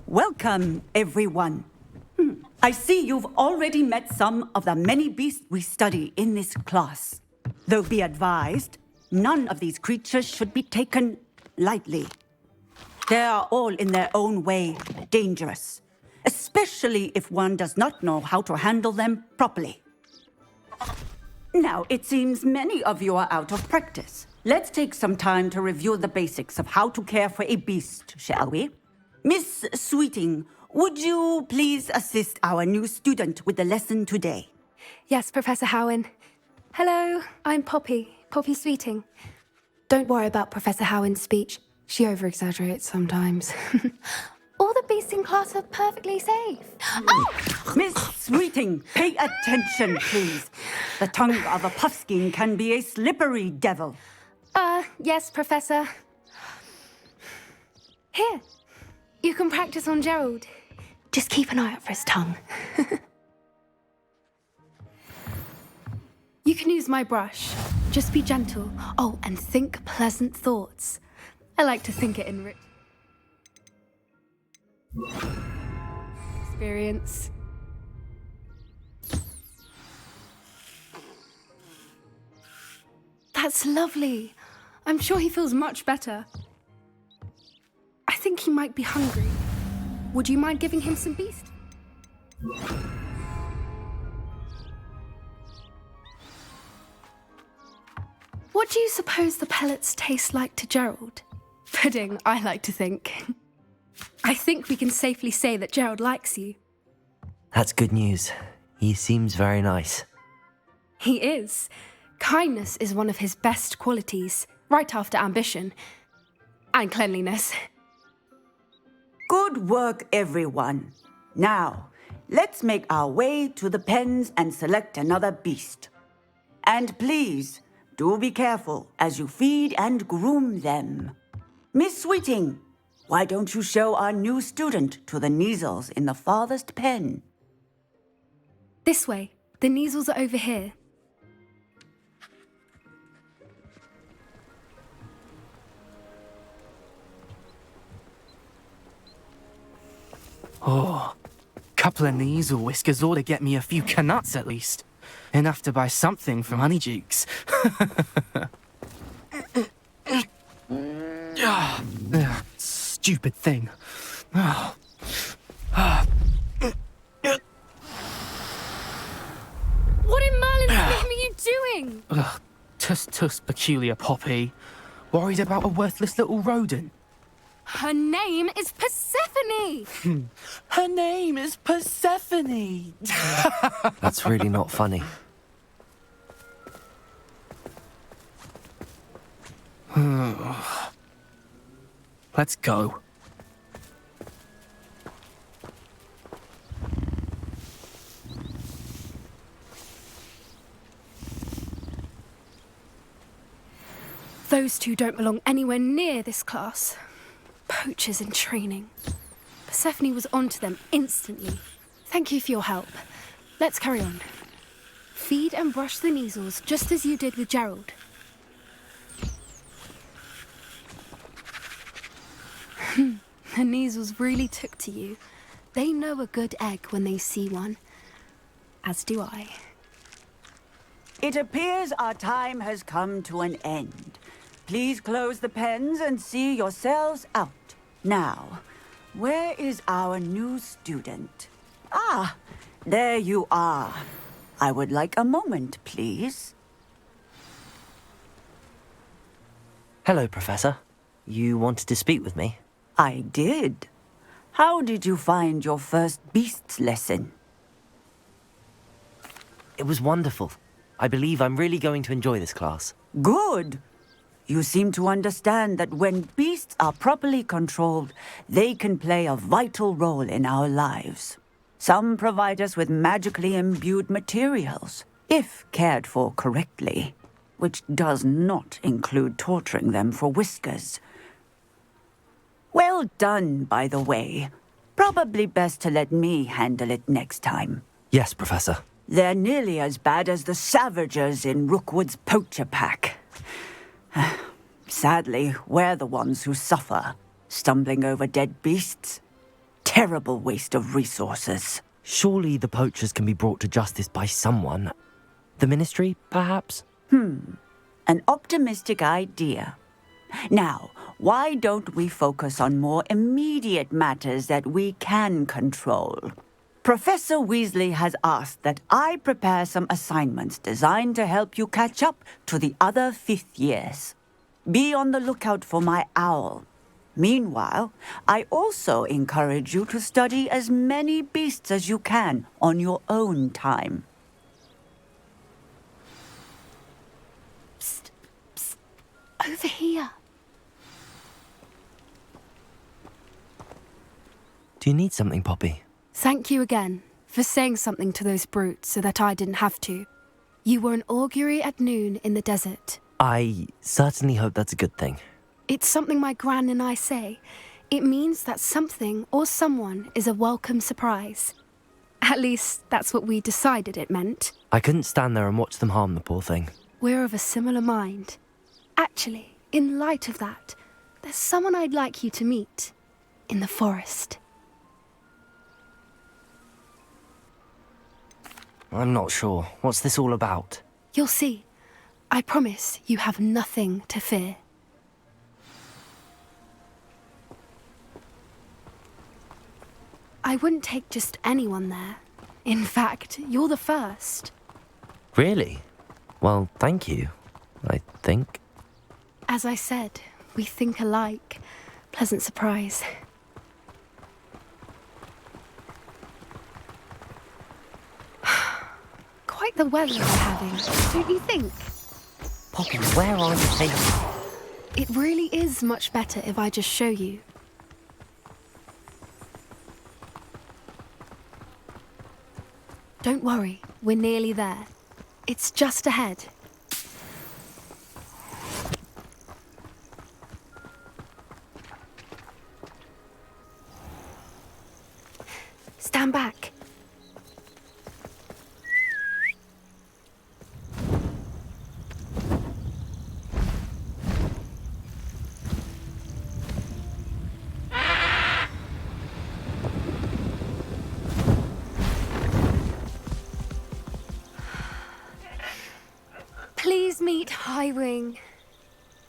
Welcome, everyone. I see you've already met some of the many beasts we study in this class. Though be advised, none of these creatures should be taken lightly. They are all in their own way dangerous, especially if one does not know how to handle them properly. Now, it seems many of you are out of practice. Let's take some time to review the basics of how to care for a beast, shall we? Miss Sweeting, would you please assist our new student with the lesson today? Yes, Professor Howen. Hello, I'm Poppy Sweeting. Don't worry about Professor Howen's speech. She over-exaggerates sometimes. All the beasts in class are perfectly safe. Miss Sweeting, pay attention, please. The tongue of a puffskein can be a slippery devil. Yes, Professor. Here, you can practice on Gerald. Just keep an eye out for his tongue. You can use my brush. Just be gentle. Oh, and think pleasant thoughts. I like to think it in rich experience. That's lovely. I'm sure he feels much better. I think he might be hungry. Would you mind giving him some beast? What do you suppose the pellets taste like to Gerald? Pudding, I like to think. I think we can safely say that Gerald likes you. That's good news. He seems very nice. He is. Kindness is one of his best qualities, right after ambition. And cleanliness. Good work, everyone. Now, let's make our way to the pens and select another beast. And please, do be careful as you feed and groom them. Miss Sweeting, why don't you show our new student to the Neasels in the farthest pen? This way. The Neasels are over here. Oh, couple of Neasel whiskers ought to get me a few canuts at least. Enough to buy something from Honeydukes. Stupid thing. Oh. What in Merlin's name are you doing? Ugh, tuss, peculiar Poppy. Worried about a worthless little rodent. Her name is Persephone! Her name is Persephone! That's really not funny. Let's go. Those two don't belong anywhere near this class. Poachers in training. Persephone was onto them instantly. Thank you for your help. Let's carry on. Feed and brush the Neasels just as you did with Gerald. The Neasels really took to you. They know a good egg when they see one. As do I. It appears our time has come to an end. Please close the pens and see yourselves out. Now, where is our new student? Ah, there you are. I would like a moment, please. Hello, Professor. You wanted to speak with me? I did. How did you find your first beasts lesson? It was wonderful. I believe I'm really going to enjoy this class. Good. You seem to understand that when beasts are properly controlled, they can play a vital role in our lives. Some provide us with magically imbued materials, if cared for correctly, which does not include torturing them for whiskers. Well done, by the way. Probably best to let me handle it next time. Yes, Professor. They're nearly as bad as the Savagers in Rookwood's poacher pack. Sadly, we're the ones who suffer, stumbling over dead beasts. Terrible waste of resources. Surely the poachers can be brought to justice by someone. The Ministry, perhaps? An optimistic idea. Now, why don't we focus on more immediate matters that we can control? Professor Weasley has asked that I prepare some assignments designed to help you catch up to the other fifth years. Be on the lookout for my owl. Meanwhile, I also encourage you to study as many beasts as you can on your own time. Psst, psst, over here. Do you need something, Poppy? Thank you again for saying something to those brutes so that I didn't have to. You were an augury at noon in the desert. I certainly hope that's a good thing. It's something my gran and I say. It means that something or someone is a welcome surprise. At least, that's what we decided it meant. I couldn't stand there and watch them harm the poor thing. We're of a similar mind. Actually, in light of that, there's someone I'd like you to meet. In the forest. I'm not sure. What's this all about? You'll see. I promise you have nothing to fear. I wouldn't take just anyone there. In fact, you're the first. Really? Well, thank you. I think. As I said, we think alike. Pleasant surprise. Quite the weather we're having, don't you think? Poppy, where are you taking me? It really is much better if I just show you. Don't worry, we're nearly there. It's just ahead. Stand back. Please meet Highwing.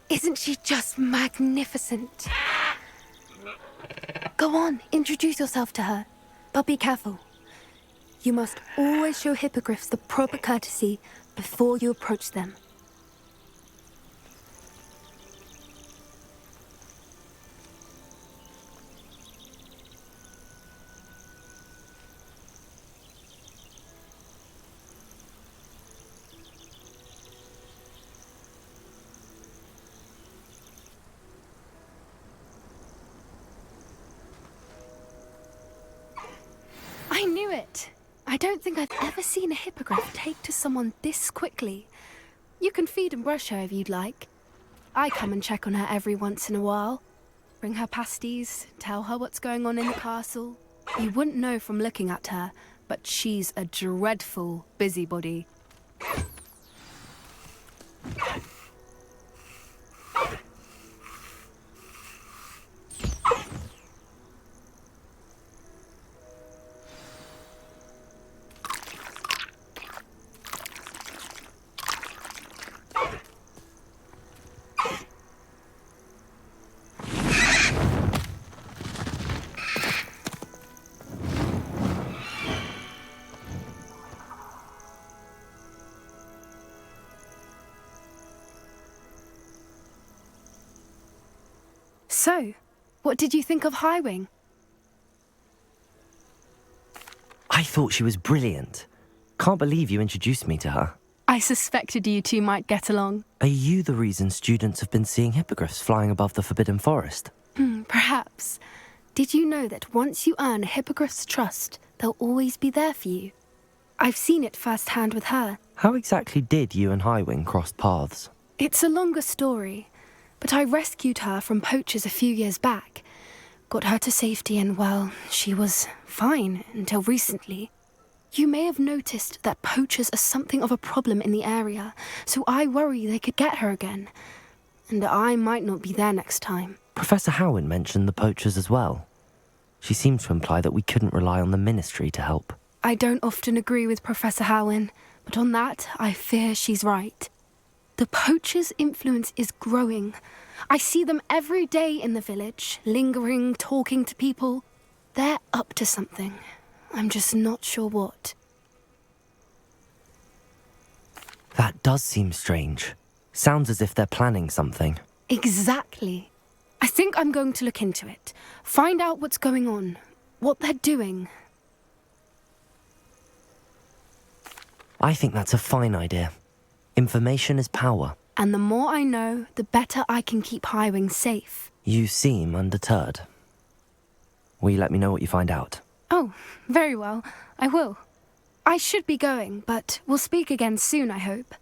Isn't she just magnificent? Go on, introduce yourself to her. But be careful. You must always show hippogriffs the proper courtesy before you approach them. I knew it. I don't think I've ever seen a hippogriff take to someone this quickly. You can feed and brush her if you'd like. I come and check on her every once in a while. Bring her pasties, tell her what's going on in the castle. You wouldn't know from looking at her, but she's a dreadful busybody. So, what did you think of Highwing? I thought she was brilliant. Can't believe you introduced me to her. I suspected you two might get along. Are you the reason students have been seeing hippogriffs flying above the Forbidden Forest? Perhaps. Did you know that once you earn a hippogriff's trust, they'll always be there for you? I've seen it firsthand with her. How exactly did you and Highwing cross paths? It's a longer story, but I rescued her from poachers a few years back. Got her to safety and, well, she was fine until recently. You may have noticed that poachers are something of a problem in the area, so I worry they could get her again. And I might not be there next time. Professor Howin mentioned the poachers as well. She seemed to imply that we couldn't rely on the Ministry to help. I don't often agree with Professor Howin, but on that, I fear she's right. The poachers' influence is growing. I see them every day in the village, lingering, talking to people. They're up to something. I'm just not sure what. That does seem strange. Sounds as if they're planning something. Exactly. I think I'm going to look into it. Find out what's going on, what they're doing. I think that's a fine idea. Information is power. And the more I know, the better I can keep Highwing safe. You seem undeterred. Will you let me know what you find out? Oh, very well. I will. I should be going, but we'll speak again soon, I hope.